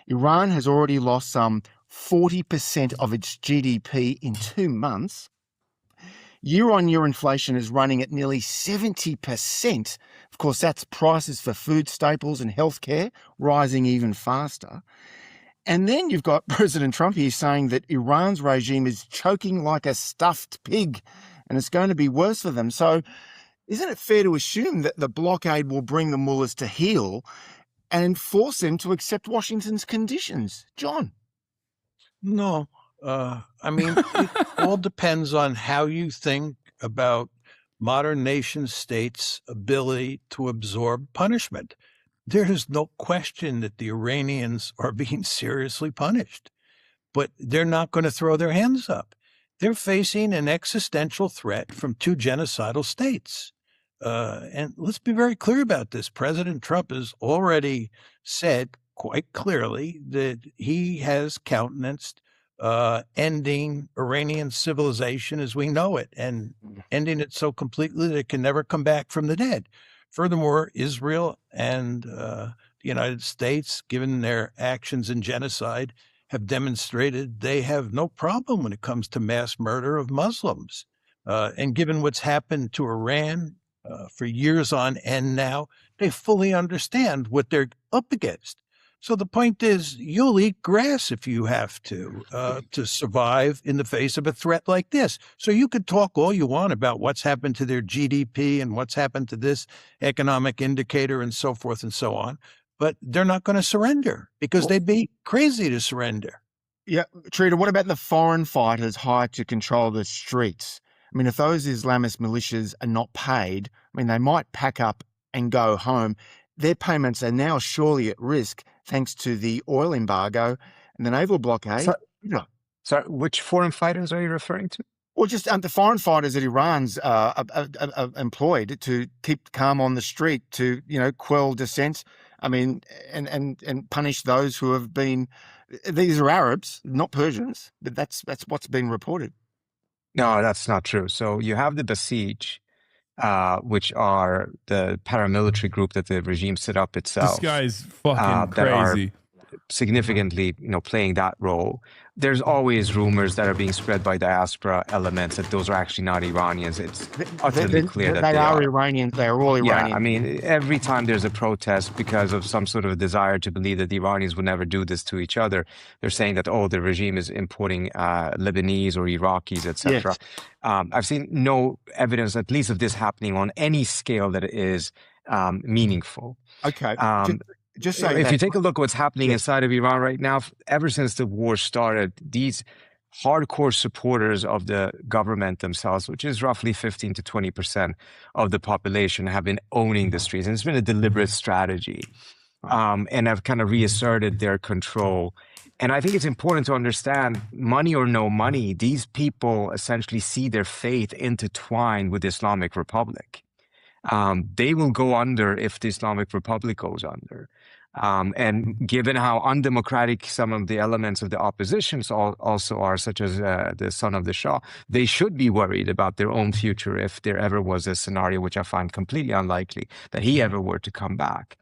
Iran has already lost some 40% of its GDP in 2 months. Year-on-year inflation is running at nearly 70%. Of course, that's prices for food staples and healthcare rising even faster. And then you've got President Trump here saying that Iran's regime is choking like a stuffed pig and it's going to be worse for them. So isn't it fair to assume that the blockade will bring the mullahs to heel and force them to accept Washington's conditions? John? No. I mean, it all depends on how you think about modern nation states' ability to absorb punishment. There is no question that the Iranians are being seriously punished, but they're not going to throw their hands up. They're facing an existential threat from two genocidal states. And let's be very clear about this. President Trump has already said quite clearly that he has countenanced ending Iranian civilization as we know it and ending it so completely that it can never come back from the dead. Furthermore, Israel and the United States, given their actions in genocide, have demonstrated they have no problem when it comes to mass murder of Muslims. And given what's happened to Iran for years on end now, they fully understand what they're up against. So the point is, you'll eat grass if you have to survive in the face of a threat like this. So you could talk all you want about what's happened to their GDP and what's happened to this economic indicator and so forth and so on. But they're not going to surrender because they'd be crazy to surrender. Yeah. Trita, what about the foreign fighters hired to control the streets? I mean, if those Islamist militias are not paid, I mean, they might pack up and go home. Their payments are now surely at risk thanks to the oil embargo and the naval blockade. So which foreign fighters are you referring to? Well, just the foreign fighters that Iran's employed to keep calm on the street, to quell dissent. I mean, and punish those who have been. These are Arabs, not Persians, but that's what's been reported. No, that's not true. So you have the Basij, which are the paramilitary group that the regime set up itself. This guy's fucking that are crazy. significantly, playing that role. there's always rumors that are being spread by diaspora elements that those are actually not Iranians. It's utterly clear that they they are are. Iranian. They are all Iranian. Yeah, I mean, every time there's a protest because of some sort of a desire to believe that the Iranians would never do this to each other, they're saying that, oh, the regime is importing Lebanese or Iraqis, etc. Yes. I've seen no evidence, at least, of this happening on any scale that is meaningful. Okay. Just so If you take a look at what's happening inside of Iran right now, ever since the war started, these hardcore supporters of the government themselves, which is roughly 15 to 20% of the population, have been owning the streets. And it's been a deliberate strategy, and have kind of reasserted their control. And I think it's important to understand, money or no money, these people essentially see their fate intertwined with the Islamic Republic. They will go under if the Islamic Republic goes under. And given how undemocratic some of the elements of the opposition also are, such as the son of the Shah, they should be worried about their own future if there ever was a scenario, which I find completely unlikely, that he ever were to come back.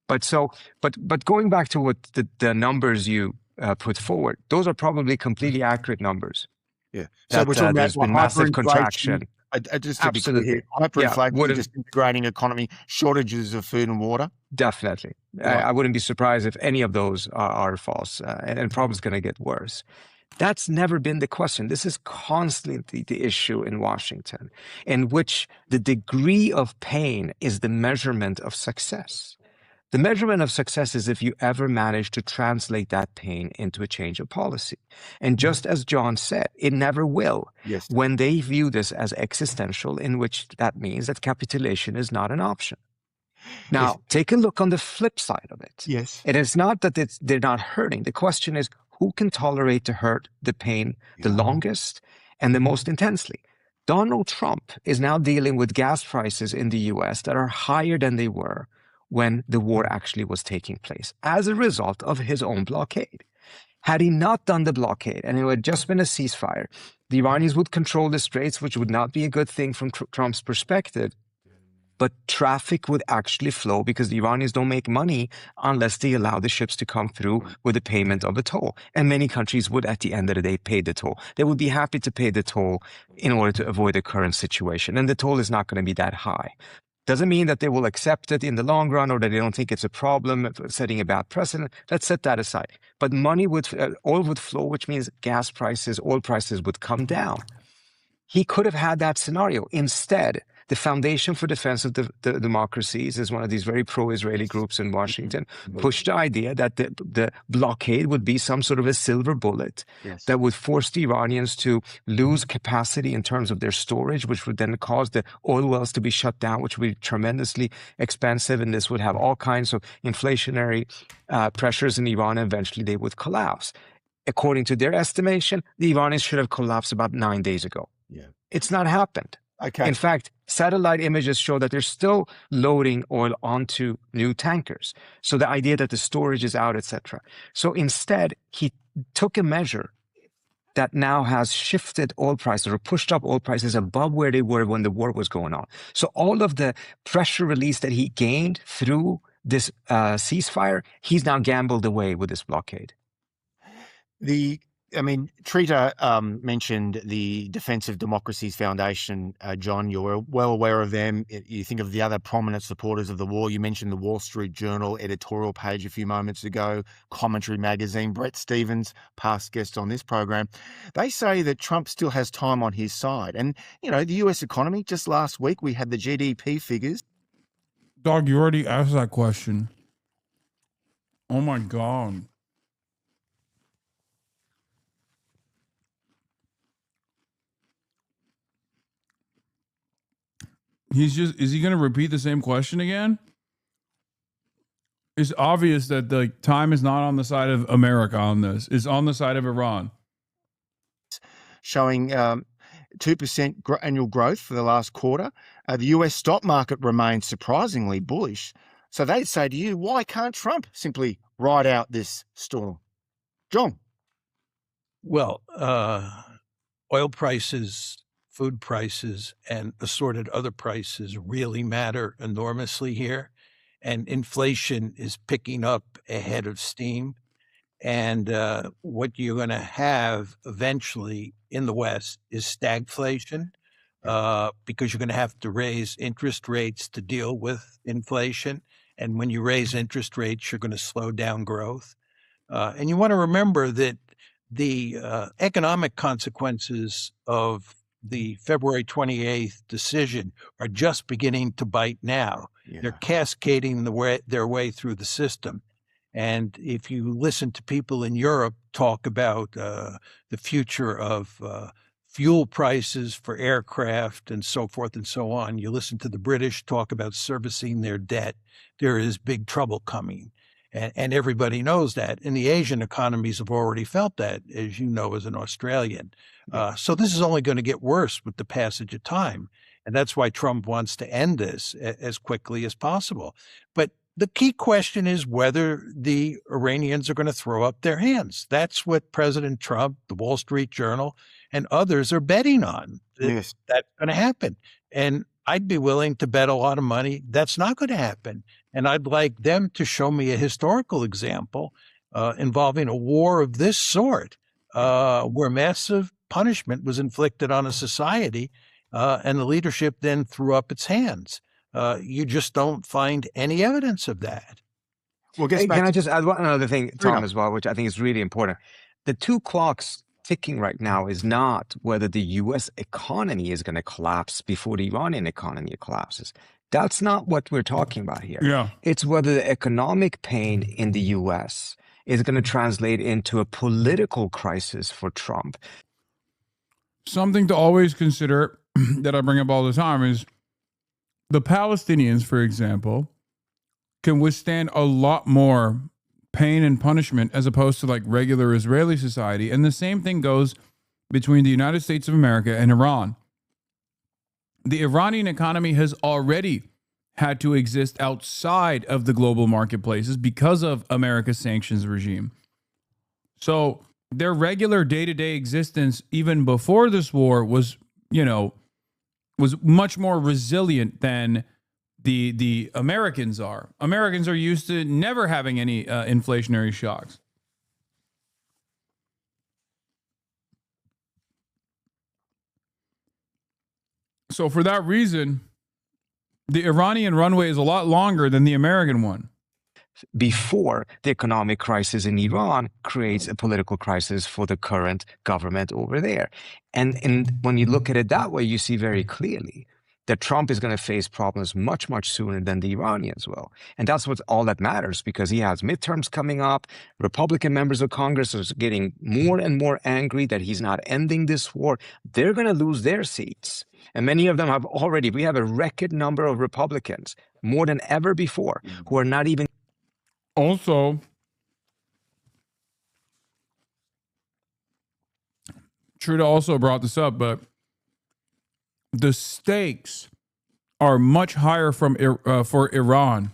But going back to what the numbers you put forward, those are probably completely accurate numbers. Yeah. So we're talking about there's been massive contraction. Just to be clear here, hyperinflation, disintegrating economy, shortages of food and water. Definitely. Right. I wouldn't be surprised if any of those are false, and probably going to get worse. That's never been the question. This is constantly the issue in Washington, in which the degree of pain is the measurement of success. The measurement of success is if you ever manage to translate that pain into a change of policy. And just as John said, it never will. Yes. When they view this as existential, in which that means that capitulation is not an option. Now, take a look on the flip side of it. Yes. It is not that they're not hurting. The question is, who can tolerate the hurt, the pain, the longest and the most intensely? Donald Trump is now dealing with gas prices in the US that are higher than they were when the war actually was taking place, as a result of his own blockade. Had he not done the blockade and it had just been a ceasefire, the Iranians would control the straits, which would not be a good thing from Trump's perspective. But traffic would actually flow because the Iranians don't make money unless they allow the ships to come through with the payment of a toll. And many countries would, at the end of the day, pay the toll. They would be happy to pay the toll in order to avoid the current situation. And the toll is not going to be that high. Doesn't mean that they will accept it in the long run or that they don't think it's a problem setting a bad precedent. Let's set that aside. But money would, oil would flow, which means gas prices, oil prices would come down. He could have had that scenario. Instead, the Foundation for Defense of the Democracies is one of these very pro-Israeli groups in Washington, pushed the idea that the blockade would be some sort of a silver bullet that would force the Iranians to lose capacity in terms of their storage, which would then cause the oil wells to be shut down, which would be tremendously expensive. And this would have all kinds of inflationary pressures in Iran. And eventually they would collapse. According to their estimation, the Iranians should have collapsed about 9 days ago. Yeah. It's not happened. Okay. In fact, satellite images show that they're still loading oil onto new tankers. So the idea that the storage is out, etc. So instead, he took a measure that now has shifted oil prices or pushed up oil prices above where they were when the war was going on. So all of the pressure release that he gained through this ceasefire, he's now gambled away with this blockade. TRITA mentioned the Defense of Democracies Foundation. John, you're well aware of them. You think of the other prominent supporters of the war. You mentioned the Wall Street Journal editorial page a few moments ago, Commentary Magazine, Brett Stevens, past guest on this program. They say that Trump still has time on his side. And, the US economy, just last week, we had the GDP figures. Dog, you already asked that question. Oh, my God. Is he going to repeat the same question again? It's obvious that the time is not on the side of America on this. It's on the side of Iran. Showing 2% annual growth for the last quarter. The US stock market remains surprisingly bullish. So they'd say to you, why can't Trump simply ride out this storm? John? Well, oil prices, food prices, and assorted other prices really matter enormously here. And inflation is picking up ahead of steam. And what you're going to have eventually in the West is stagflation, because you're going to have to raise interest rates to deal with inflation. And when you raise interest rates, you're going to slow down growth. And you want to remember that the economic consequences of the February 28th decision are just beginning to bite now. Yeah. They're cascading their way through the system. And if you listen to people in Europe talk about the future of fuel prices for aircraft and so forth and so on, you listen to the British talk about servicing their debt, there is big trouble coming. And everybody knows that. And the Asian economies have already felt that, as you know, as an Australian. So this is only going to get worse with the passage of time. And that's why Trump wants to end this as quickly as possible. But the key question is whether the Iranians are going to throw up their hands. That's what President Trump, the Wall Street Journal, and others are betting on. Yes. That's going to happen. And I'd be willing to bet a lot of money that's not going to happen. And I'd like them to show me a historical example involving a war of this sort, where massive punishment was inflicted on a society, and the leadership then threw up its hands. You just don't find any evidence of that. Well, gets Hey, back can I to just add one another thing, Freedom. Tom, as well, which I think is really important? The two clocks ticking right now is not whether the U.S. economy is going to collapse before the Iranian economy collapses. That's not what we're talking about here. Yeah. It's whether the economic pain in the U.S. is going to translate into a political crisis for Trump. Something to always consider that I bring up all the time is the Palestinians, for example, can withstand a lot more pain and punishment as opposed to like regular Israeli society. And the same thing goes between the United States of America and Iran. The Iranian economy has already had to exist outside of the global marketplaces because of America's sanctions regime. So their regular day-to-day existence, even before this war, was much more resilient than the Americans are. Americans are used to never having any inflationary shocks. So for that reason, the Iranian runway is a lot longer than the American one. Before the economic crisis in Iran creates a political crisis for the current government over there. And when you look at it that way, you see very clearly that Trump is going to face problems much, much sooner than the Iranians will. And that's what's all that matters, because he has midterms coming up. Republican members of Congress are getting more and more angry that he's not ending this war. They're going to lose their seats. And many of them have already, we have a record number of Republicans, more than ever before, who are not even. Also, TRITA also brought this up, but the stakes are much higher for Iran.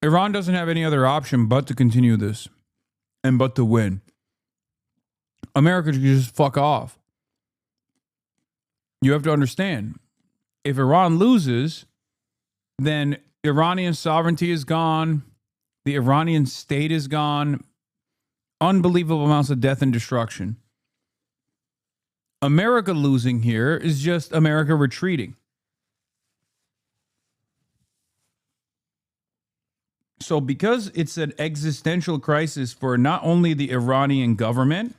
Iran doesn't have any other option but to continue this and but to win. America should just fuck off. You have to understand, if Iran loses, then Iranian sovereignty is gone. The Iranian state is gone. Unbelievable amounts of death and destruction. America losing here is just America retreating. So because it's an existential crisis for not only the Iranian government,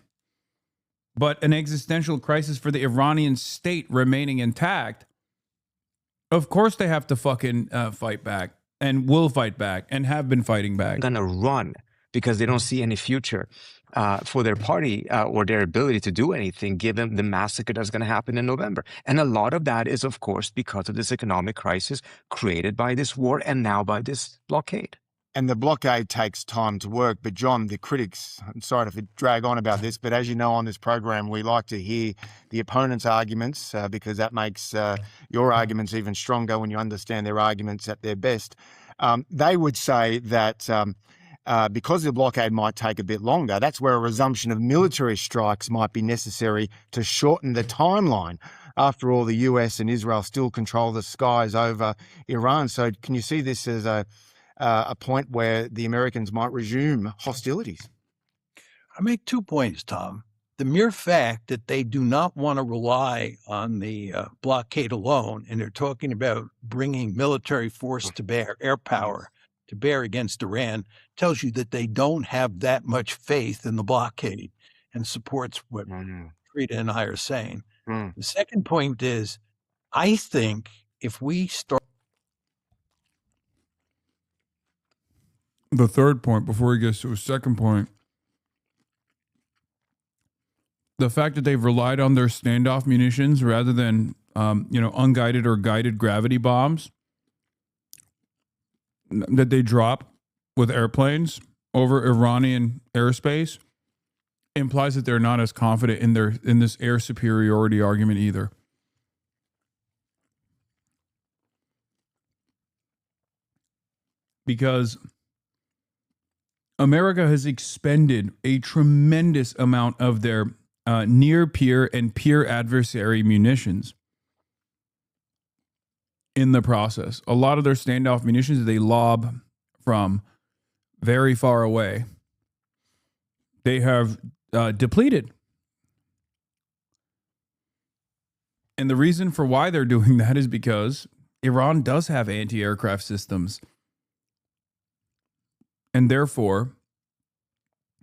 but an existential crisis for the Iranian state remaining intact, of course they have to fucking fight back and will fight back and have been fighting back. Going to run because they don't see any future for their party or their ability to do anything given the massacre that's going to happen in November. And a lot of that is, of course, because of this economic crisis created by this war and now by this blockade. And the blockade takes time to work. But John, the critics, I'm sorry if I drag on about this, but as you know on this program, we like to hear the opponent's arguments because that makes your arguments even stronger when you understand their arguments at their best. They would say that because the blockade might take a bit longer, that's where a resumption of military strikes might be necessary to shorten the timeline. After all, the US and Israel still control the skies over Iran. So can you see this as a point where the Americans might resume hostilities? I make 2 points, Tom. The mere fact that they do not want to rely on the blockade alone, and they're talking about bringing military force to bear, air power to bear against Iran, tells you that they don't have that much faith in the blockade and supports what TRITA and I are saying. The second point is, I think if we start. The third point, before he gets to his second point, the fact that they've relied on their standoff munitions rather than, unguided or guided gravity bombs that they drop with airplanes over Iranian airspace implies that they're not as confident in this air superiority argument either. Because America has expended a tremendous amount of their near peer and peer adversary munitions in the process. A lot of their standoff munitions they lob from very far away. They have depleted. And the reason for why they're doing that is because Iran does have anti-aircraft systems. And therefore,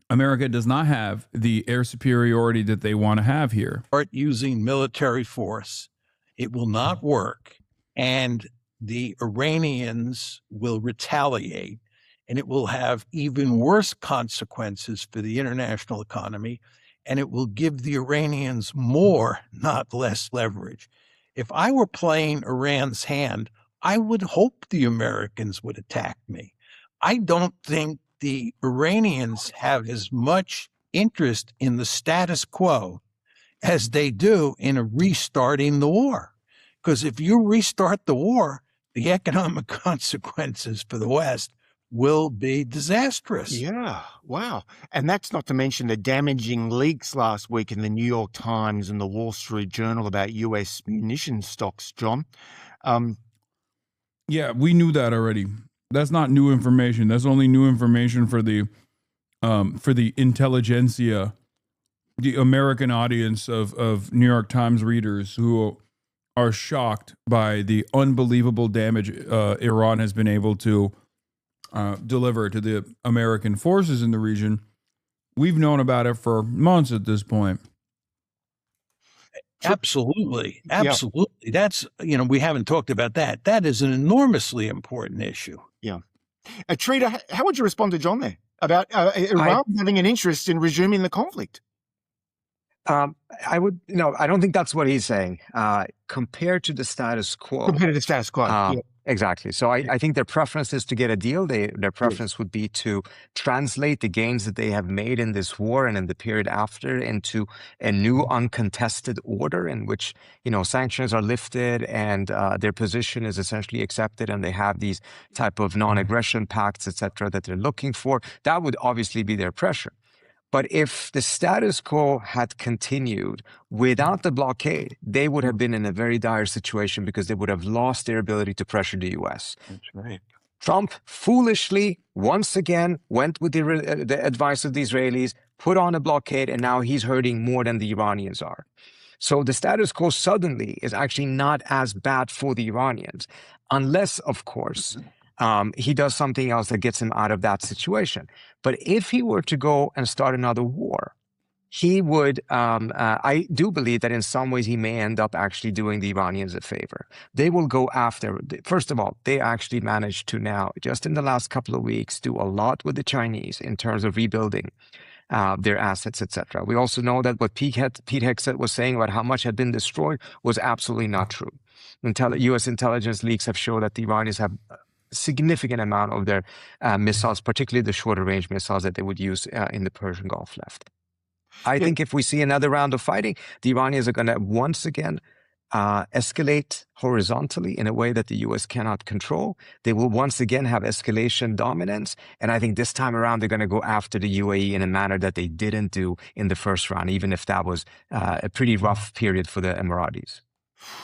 America does not have the air superiority that they want to have here. Start using military force, it will not work, and the Iranians will retaliate, and it will have even worse consequences for the international economy, and it will give the Iranians more, not less leverage. If I were playing Iran's hand, I would hope the Americans would attack me. I don't think the Iranians have as much interest in the status quo as they do in restarting the war. Because if you restart the war, the economic consequences for the West will be disastrous. Yeah, wow. And that's not to mention the damaging leaks last week in the New York Times and the Wall Street Journal about U.S. munition stocks, John. Yeah, we knew that already. That's not new information. That's only new information for the intelligentsia, the American audience of New York Times readers who are shocked by the unbelievable damage Iran has been able to deliver to the American forces in the region. We've known about it for months at this point. Absolutely. Absolutely. Yeah. That's, we haven't talked about that. That is an enormously important issue. Yeah. TRITA, how would you respond to John there about Iran having an interest in resuming the conflict? I would, I don't think that's what he's saying. Compared to the status quo. Compared to the status quo. Yeah. Exactly. So I think their preference is to get a deal. Their preference would be to translate the gains that they have made in this war and in the period after into a new uncontested order in which, sanctions are lifted and their position is essentially accepted, and they have these type of non-aggression pacts, etc., that they're looking for. That would obviously be their pressure. But if the status quo had continued without the blockade, they would have been in a very dire situation because they would have lost their ability to pressure the U.S. That's right. Trump foolishly, once again, went with the advice of the Israelis, put on a blockade, and now he's hurting more than the Iranians are. So the status quo suddenly is actually not as bad for the Iranians, unless, of course, he does something else that gets him out of that situation. But if he were to go and start another war, he would, I do believe that in some ways he may end up actually doing the Iranians a favor. They will go after, first of all, they actually managed to now, just in the last couple of weeks, do a lot with the Chinese in terms of rebuilding their assets, etc. We also know that what Pete Hegseth was saying about how much had been destroyed was absolutely not true. U.S. intelligence leaks have shown that the Iranians have significant amount of their missiles, particularly the shorter range missiles that they would use in the Persian Gulf left. I think if we see another round of fighting, the Iranians are going to once again escalate horizontally in a way that the U.S. cannot control. They will once again have escalation dominance. And I think this time around, they're going to go after the UAE in a manner that they didn't do in the first round, even if that was a pretty rough period for the Emiratis.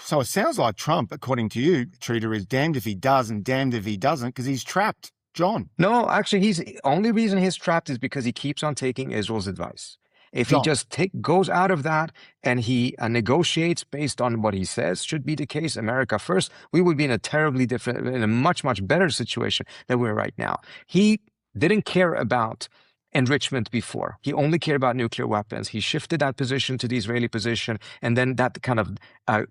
So it sounds like Trump, according to you, TRITA, is damned if he does and damned if he doesn't, because he's trapped, John. No, actually, he's only reason he's trapped is because he keeps on taking Israel's advice. If he John. just goes out of that and he negotiates based on what he says should be the case, America first, we would be in a much, much better situation than we're right now. He didn't care about enrichment before. He only cared about nuclear weapons. He shifted that position to the Israeli position, and then that kind of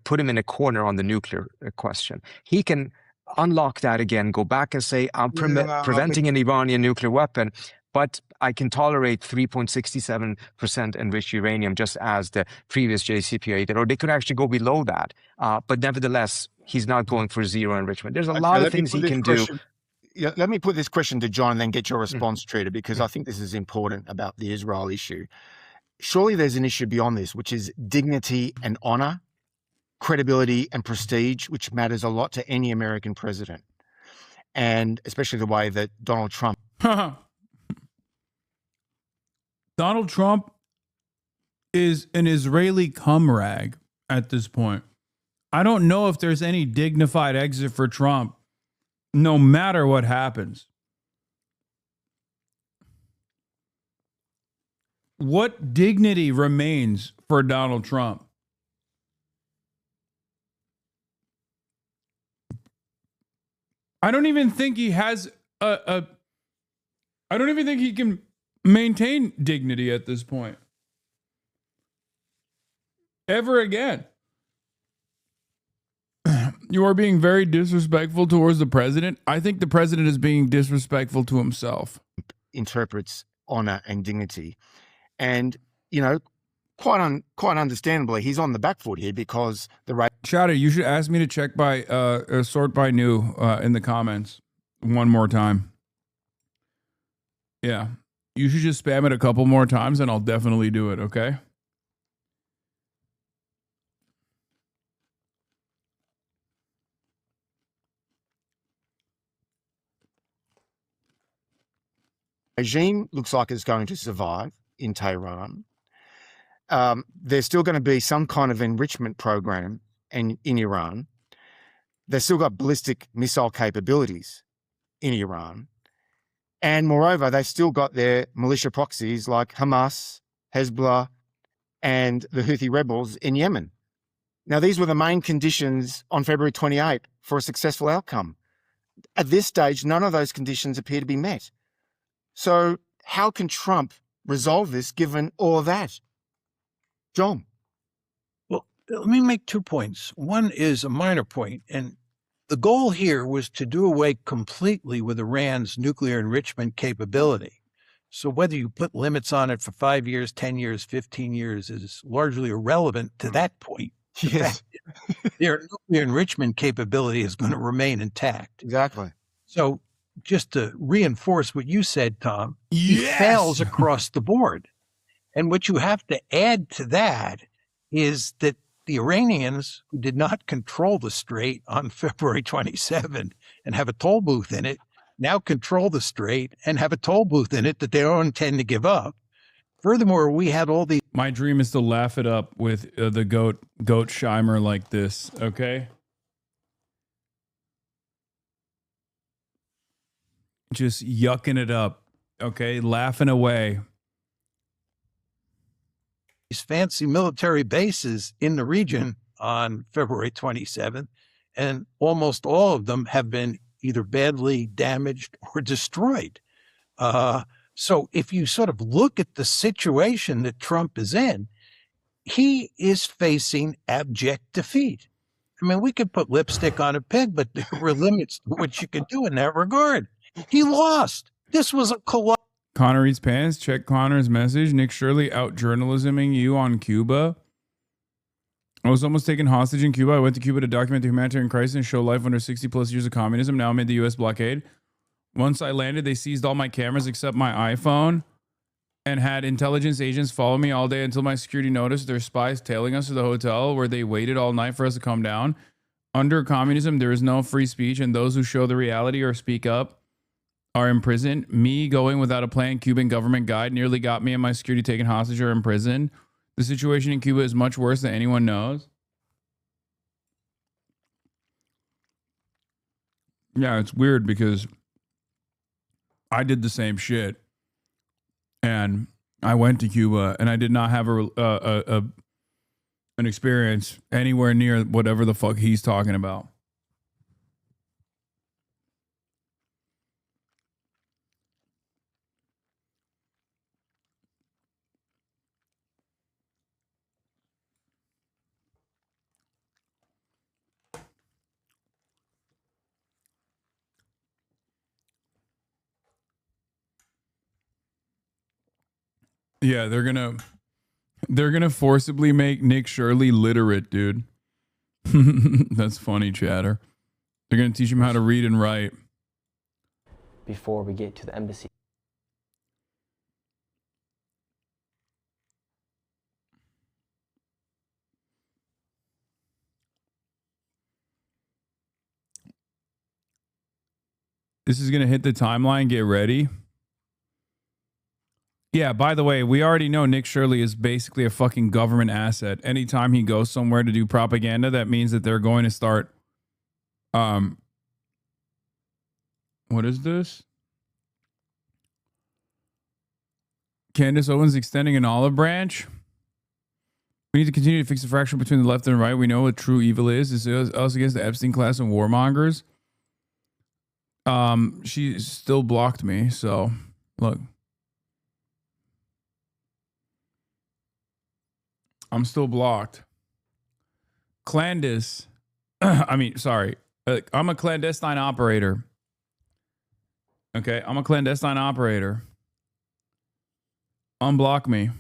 put him in a corner on the nuclear question. He can unlock that again, go back and say, I'm preventing an Iranian nuclear weapon, but I can tolerate 3.67% enriched uranium, just as the previous JCPOA did, or they could actually go below that. But nevertheless, he's not going for zero enrichment. There's a lot of things he can do. Yeah, let me put this question to John and then get your response, TRITA, because I think this is important about the Israel issue. Surely there's an issue beyond this, which is dignity and honor, credibility and prestige, which matters a lot to any American president, and especially the way that Donald Trump. Donald Trump is an Israeli cum rag at this point. I don't know if there's any dignified exit for Trump, no matter what happens. What dignity remains for Donald Trump? I don't even think he has I don't even think he can maintain dignity at this point. Ever again. You are being very disrespectful towards the president. I think the president is being disrespectful to himself. Interprets honor and dignity. And, you know, quite understandably, he's on the back foot here because the rate. Shadow, you should ask me to check by sort by new in the comments one more time. Yeah. You should just spam it a couple more times and I'll definitely do it, okay? Regime looks like it's going to survive in Tehran. There's still going to be some kind of enrichment program in Iran. They've still got ballistic missile capabilities in Iran. And moreover, they've still got their militia proxies like Hamas, Hezbollah, and the Houthi rebels in Yemen. Now, these were the main conditions on February 28 for a successful outcome. At this stage, none of those conditions appear to be met. So how can Trump resolve this given all of that? John? Well, let me make 2 points. One is a minor point, and the goal here was to do away completely with Iran's nuclear enrichment capability. So whether you put limits on it for 5 years, 10 years, 15 years is largely irrelevant to that point. Yes. Their nuclear enrichment capability is going to remain intact. Exactly. So just to reinforce what you said, Tom, he fails across the board. And what you have to add to that is that the Iranians, who did not control the strait on February 27 and have a toll booth in it, now control the strait and have a toll booth in it that they don't intend to give up. Furthermore, we had all these. My dream is to laugh it up with the goat Scheimer like this, okay? Just yucking it up, okay? Laughing away. These fancy military bases in the region on February 27th, and almost all of them have been either badly damaged or destroyed. So if you sort of look at the situation that Trump is in, he is facing abject defeat. I mean, we could put lipstick on a pig, but there were limits to what you could do in that regard. He lost. This was a colossal. Connor eats pants. Check Connor's message. Nick Shirley out journalisming you on Cuba. I was almost taken hostage in Cuba. I went to Cuba to document the humanitarian crisis and show life under 60 plus years of communism. Now I'm in the U.S. blockade. Once I landed, they seized all my cameras except my iPhone and had intelligence agents follow me all day until my security noticed their spies tailing us to the hotel where they waited all night for us to come down. Under communism, there is no free speech, and those who show the reality or speak up are imprisoned. Me going without a planned Cuban government guide nearly got me and my security taken hostage or imprisoned. The situation in Cuba is much worse than anyone knows. Yeah, it's weird because I did the same shit, and I went to Cuba, and I did not have an experience anywhere near whatever the fuck he's talking about. Yeah, they're gonna forcibly make Nick Shirley literate, dude. That's funny, chatter. They're gonna teach him how to read and write before we get to the embassy. This is gonna hit the timeline. Get ready. Yeah, by the way, we already know Nick Shirley is basically a fucking government asset. Anytime he goes somewhere to do propaganda, that means that they're going to start what is this? Candace Owens extending an olive branch. We need to continue to fix the fracture between the left and the right. We know what true evil is. It's us against the Epstein class and warmongers. She still blocked me, so look. I'm still blocked. Clandis. Sorry. I'm a clandestine operator. Okay, I'm a clandestine operator. Unblock me.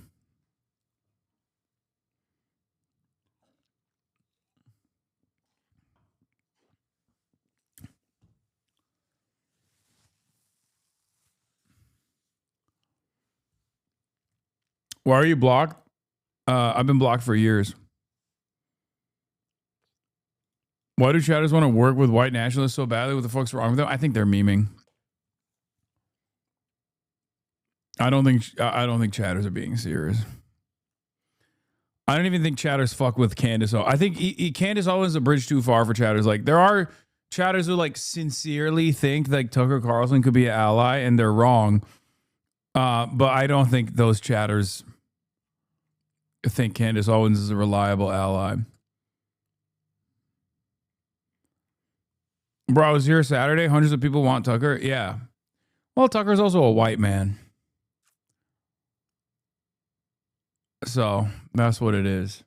Why are you blocked? I've been blocked for years. Why do chatters want to work with white nationalists so badly? What the fuck's wrong with them? I think they're memeing. I don't think chatters are being serious. I don't even think chatters fuck with Candace. I think Candace Owens is a bridge too far for chatters. Like, there are chatters who like sincerely think like Tucker Carlson could be an ally, and they're wrong. But I don't think those chatters think Candace Owens is a reliable ally. Bro, I was here Saturday. Hundreds of people want Tucker. Yeah. Well, Tucker's also a white man. So that's what it is.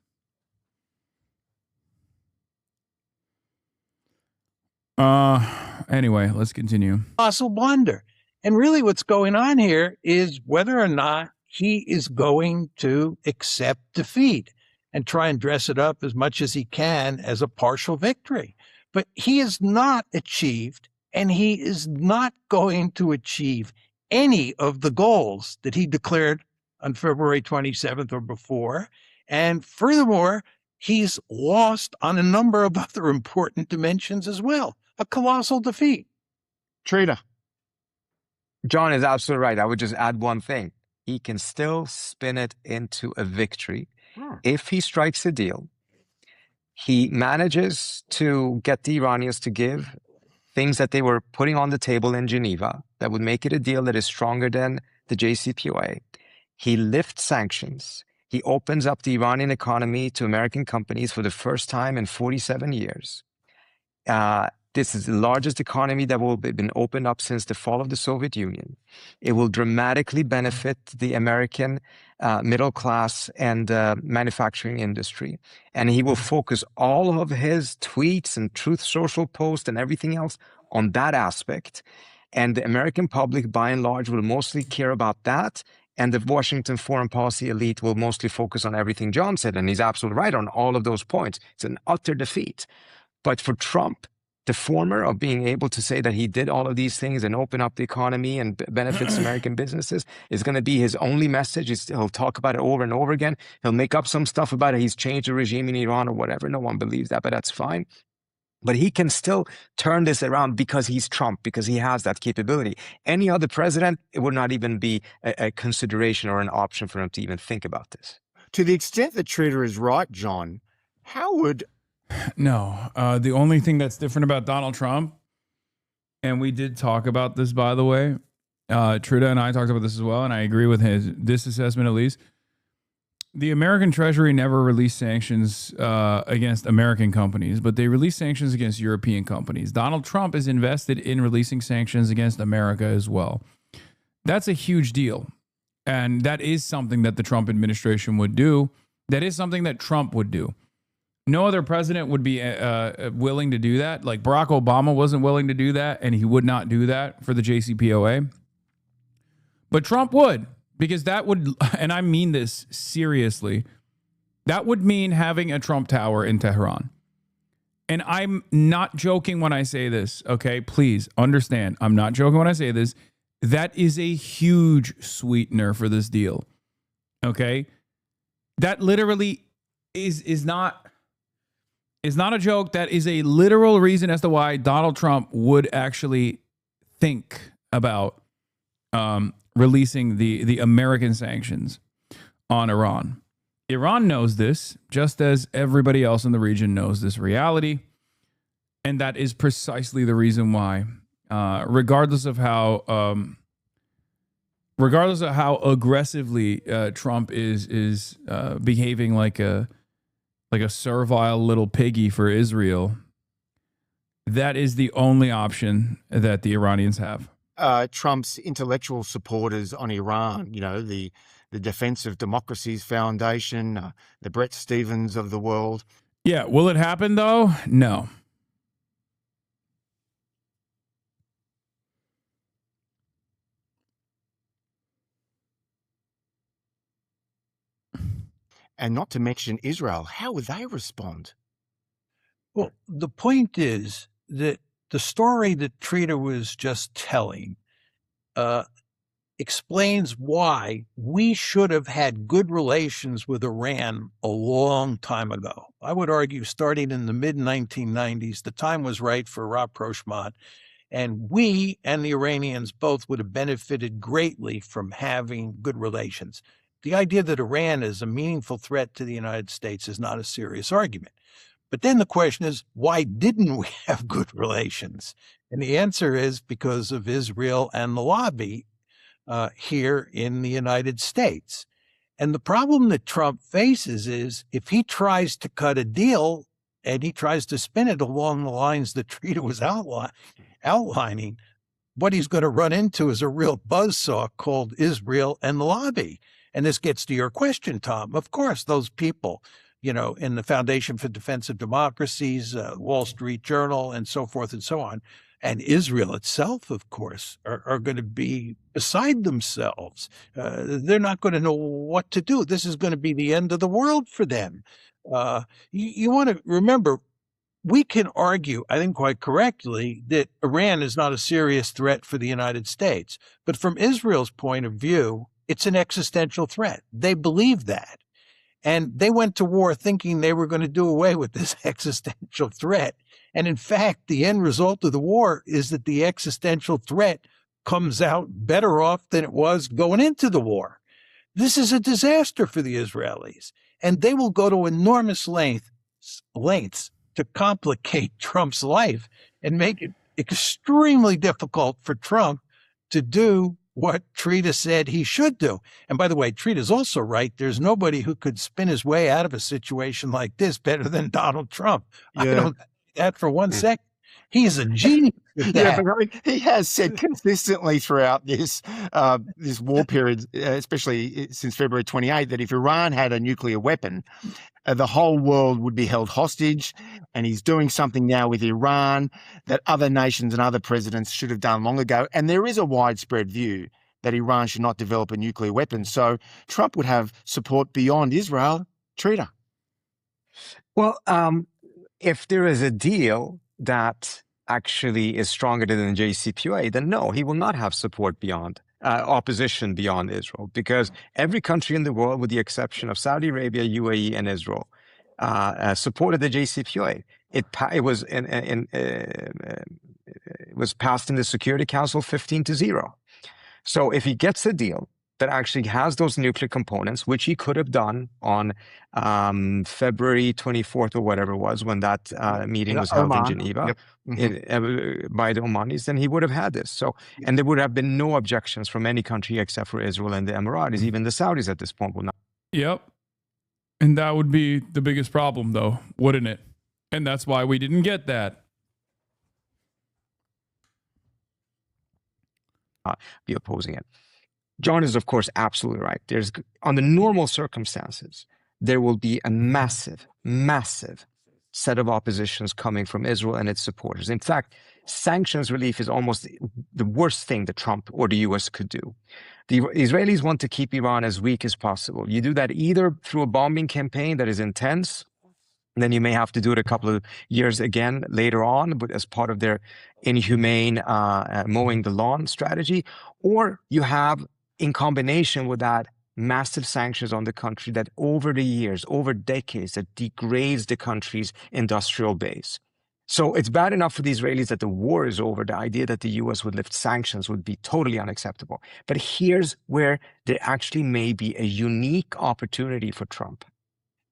Anyway, let's continue. Colossal blunder. And really what's going on here is whether or not he is going to accept defeat and try and dress it up as much as he can as a partial victory. But he has not achieved, and he is not going to achieve any of the goals that he declared on February 27th or before. And furthermore, he's lost on a number of other important dimensions as well. A colossal defeat. TRITA. John is absolutely right. I would just add one thing. He can still spin it into a victory if he strikes a deal. He manages to get the Iranians to give things that they were putting on the table in Geneva that would make it a deal that is stronger than the JCPOA. He lifts sanctions. He opens up the Iranian economy to American companies for the first time in 47 years. This is the largest economy that will have been opened up since the fall of the Soviet Union. It will dramatically benefit the American middle class and manufacturing industry. And he will focus all of his tweets and Truth Social posts and everything else on that aspect. And the American public, by and large, will mostly care about that. And the Washington foreign policy elite will mostly focus on everything John said. And he's absolutely right on all of those points. It's an utter defeat. But for Trump, the former of being able to say that he did all of these things and open up the economy and benefits American businesses is going to be his only message. He'll talk about it over and over again. He'll make up some stuff about it. He's changed the regime in Iran or whatever. No one believes that, but that's fine. But he can still turn this around because he's Trump, because he has that capability. Any other president, it would not even be a consideration or an option for him to even think about this. To the extent that TRITA is right, John, how would... No, the only thing that's different about Donald Trump, and we did talk about this, by the way, Trita and I talked about this as well, and I agree with this assessment at least. The American Treasury never released sanctions against American companies, but they released sanctions against European companies. Donald Trump is invested in releasing sanctions against America as well. That's a huge deal. And that is something that the Trump administration would do. That is something that Trump would do. No other president would be willing to do that. Like Barack Obama wasn't willing to do that, and he would not do that for the JCPOA. But Trump would, because that would, and I mean this seriously, that would mean having a Trump Tower in Tehran. And I'm not joking when I say this, okay? Please understand, I'm not joking when I say this. That is a huge sweetener for this deal, okay? That literally is not a joke. That is a literal reason as to why Donald Trump would actually think about releasing the American sanctions on Iran. Iran knows this, just as everybody else in the region knows this reality. And that is precisely the reason why, regardless of how aggressively Trump is behaving like a servile little piggy for Israel, that is the only option that the Iranians have. Trump's intellectual supporters on Iran, the Defense of Democracies Foundation, the Brett Stevens of the world. Yeah, will it happen though? No. And not to mention Israel. How would they respond? Well, the point is that the story that Trita was just telling explains why we should have had good relations with Iran a long time ago. I would argue starting in the mid-1990s, the time was right for rapprochement, and we and the Iranians both would have benefited greatly from having good relations. The idea that Iran is a meaningful threat to the United States is not a serious argument. But then the question is, why didn't we have good relations? And the answer is because of Israel and the lobby here in the United States. And the problem that Trump faces is if he tries to cut a deal and he tries to spin it along the lines that Trita was outlining, what he's going to run into is a real buzzsaw called Israel and the lobby. And this gets to your question, Tom. Of course, those people, in the Foundation for Defense of Democracies, Wall Street Journal, and so forth and so on, and Israel itself, of course, are going to be beside themselves. They're not going to know what to do. This is going to be the end of the world for them. You want to remember, we can argue, I think quite correctly, that Iran is not a serious threat for the United States. But from Israel's point of view, it's an existential threat. They believe that. And they went to war thinking they were going to do away with this existential threat. And in fact, the end result of the war is that the existential threat comes out better off than it was going into the war. This is a disaster for the Israelis. And they will go to enormous lengths to complicate Trump's life and make it extremely difficult for Trump to do what Trita said he should do. And by the way, Trita's also right. There's nobody who could spin his way out of a situation like this better than Donald Trump. Yeah. I don't think that for one second. He's a genius. Yeah, but he has said consistently throughout this war period, especially since February 28, that if Iran had a nuclear weapon, the whole world would be held hostage. And he's doing something now with Iran that other nations and other presidents should have done long ago. And there is a widespread view that Iran should not develop a nuclear weapon. So Trump would have support beyond Israel. Trita. Well, if there is a deal that actually is stronger than the JCPOA, then no, he will not have support beyond opposition beyond Israel, because every country in the world, with the exception of Saudi Arabia, UAE, and Israel, supported the JCPOA. It was passed in the Security Council 15-0. So if he gets a deal that actually has those nuclear components, which he could have done on February 24th or whatever it was when that meeting was held in Geneva. Yep. By the Omanis, then he would have had this. So, and there would have been no objections from any country except for Israel and the Emiratis. Even the Saudis at this point will not. Yep. And that would be the biggest problem, though, wouldn't it? And that's why we didn't get that. Be opposing it. John is, of course, absolutely right. There's, under normal circumstances, there will be a massive, massive set of oppositions coming from Israel and its supporters. In fact, sanctions relief is almost the worst thing that Trump or the US could do. The Israelis want to keep Iran as weak as possible. You do that either through a bombing campaign that is intense, and then you may have to do it a couple of years again later on, but as part of their inhumane mowing the lawn strategy, or you have, in combination with that, massive sanctions on the country that over the years, over decades, that degrades the country's industrial base. So it's bad enough for the Israelis that the war is over. The idea that the US would lift sanctions would be totally unacceptable. But here's where there actually may be a unique opportunity for Trump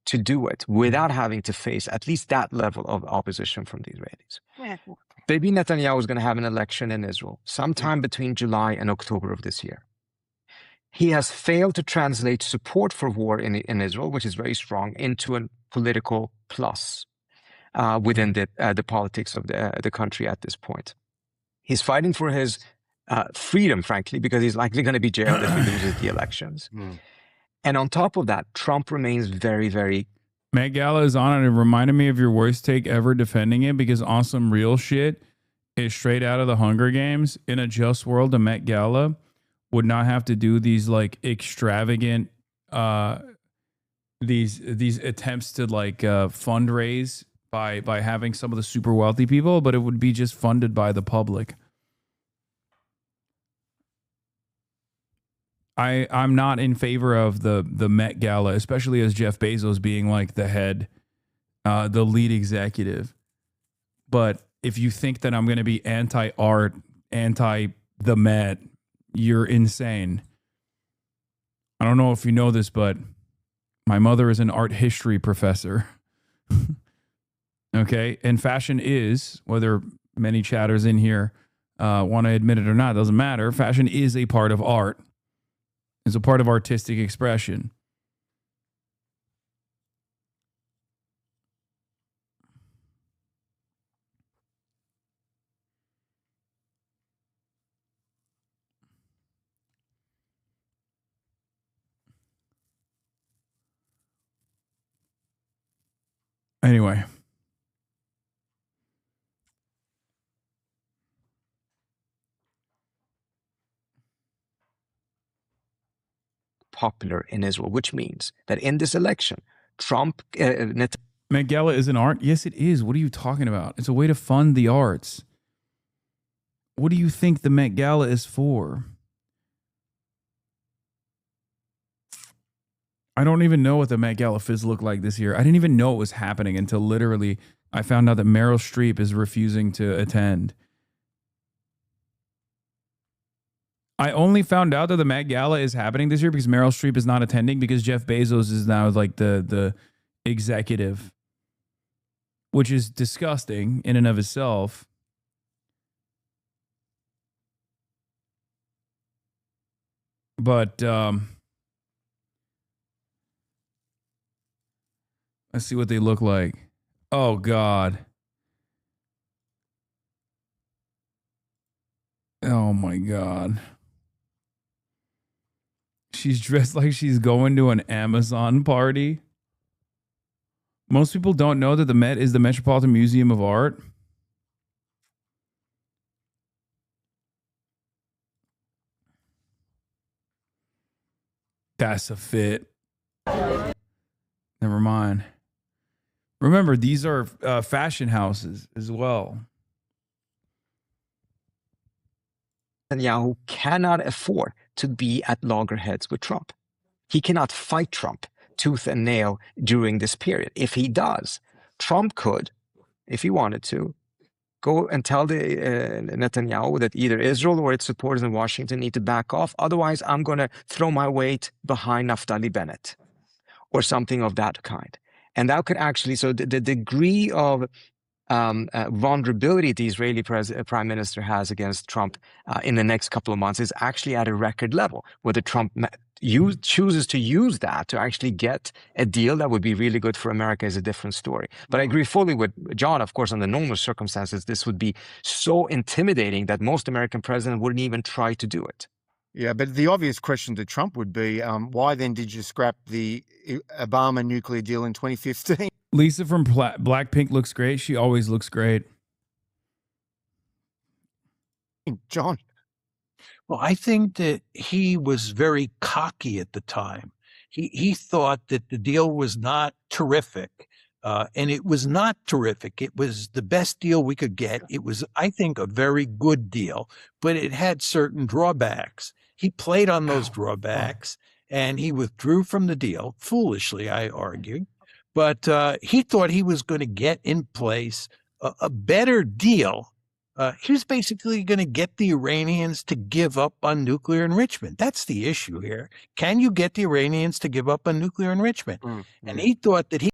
to do it without having to face at least that level of opposition from the Israelis. Baby Netanyahu is going to have an election in Israel sometime between July and October of this year. He has failed to translate support for war in Israel, which is very strong, into a political plus within the politics of the country at this point. He's fighting for his freedom, frankly, because he's likely going to be jailed if he loses the elections. And on top of that, Trump remains very, very... Met Gala is on it. It reminded me of your worst take ever defending it, because on some real shit is straight out of the Hunger Games. In a just world, a Met Gala would not have to do these like extravagant these attempts to like fundraise by having some of the super wealthy people, but it would be just funded by the public. I'm not in favor of the Met Gala, especially as Jeff Bezos being like the head, the lead executive. But if you think that I'm going to be anti-art, anti-the Met, you're insane. I don't know if you know this, but my mother is an art history professor. Okay? And fashion is, whether many chatters in here want to admit it or not, doesn't matter. Fashion is a part of art. It's a part of artistic expression. Anyway. Popular in Israel, which means that in this election, Trump... Met Gala is an art? Yes, it is. What are you talking about? It's a way to fund the arts. What do you think the Met Gala is for? I don't even know what the Met Gala fizz looked like this year. I didn't even know it was happening until literally I found out that Meryl Streep is refusing to attend. I only found out that the Met Gala is happening this year because Meryl Streep is not attending, because Jeff Bezos is now like the executive, which is disgusting in and of itself. But let's see what they look like. Oh, God. Oh, my God. She's dressed like she's going to an Amazon party. Most people don't know that the Met is the Metropolitan Museum of Art. That's a fit. Never mind. Remember, these are fashion houses as well. Netanyahu cannot afford to be at loggerheads with Trump. He cannot fight Trump tooth and nail during this period. If he does, Trump could, if he wanted to, go and tell the Netanyahu that either Israel or its supporters in Washington need to back off. Otherwise, I'm going to throw my weight behind Naftali Bennett or something of that kind. And that could actually, so the degree of vulnerability the Israeli prime minister has against Trump in the next couple of months is actually at a record level. Whether Trump chooses to use that to actually get a deal that would be really good for America is a different story. But I agree fully with John. Of course, under normal circumstances, this would be so intimidating that most American presidents wouldn't even try to do it. Yeah, but the obvious question to Trump would be, why then did you scrap the Obama nuclear deal in 2015? Lisa from Blackpink looks great. She always looks great. John. Well, I think that he was very cocky at the time. He thought that the deal was not terrific. And it was not terrific. It was the best deal we could get. It was, I think, a very good deal, but it had certain drawbacks. He played on those drawbacks and he withdrew from the deal, foolishly, I argue. But he thought he was going to get in place a better deal. He was basically going to get the Iranians to give up on nuclear enrichment. That's the issue here. Can you get the Iranians to give up on nuclear enrichment? And he thought that he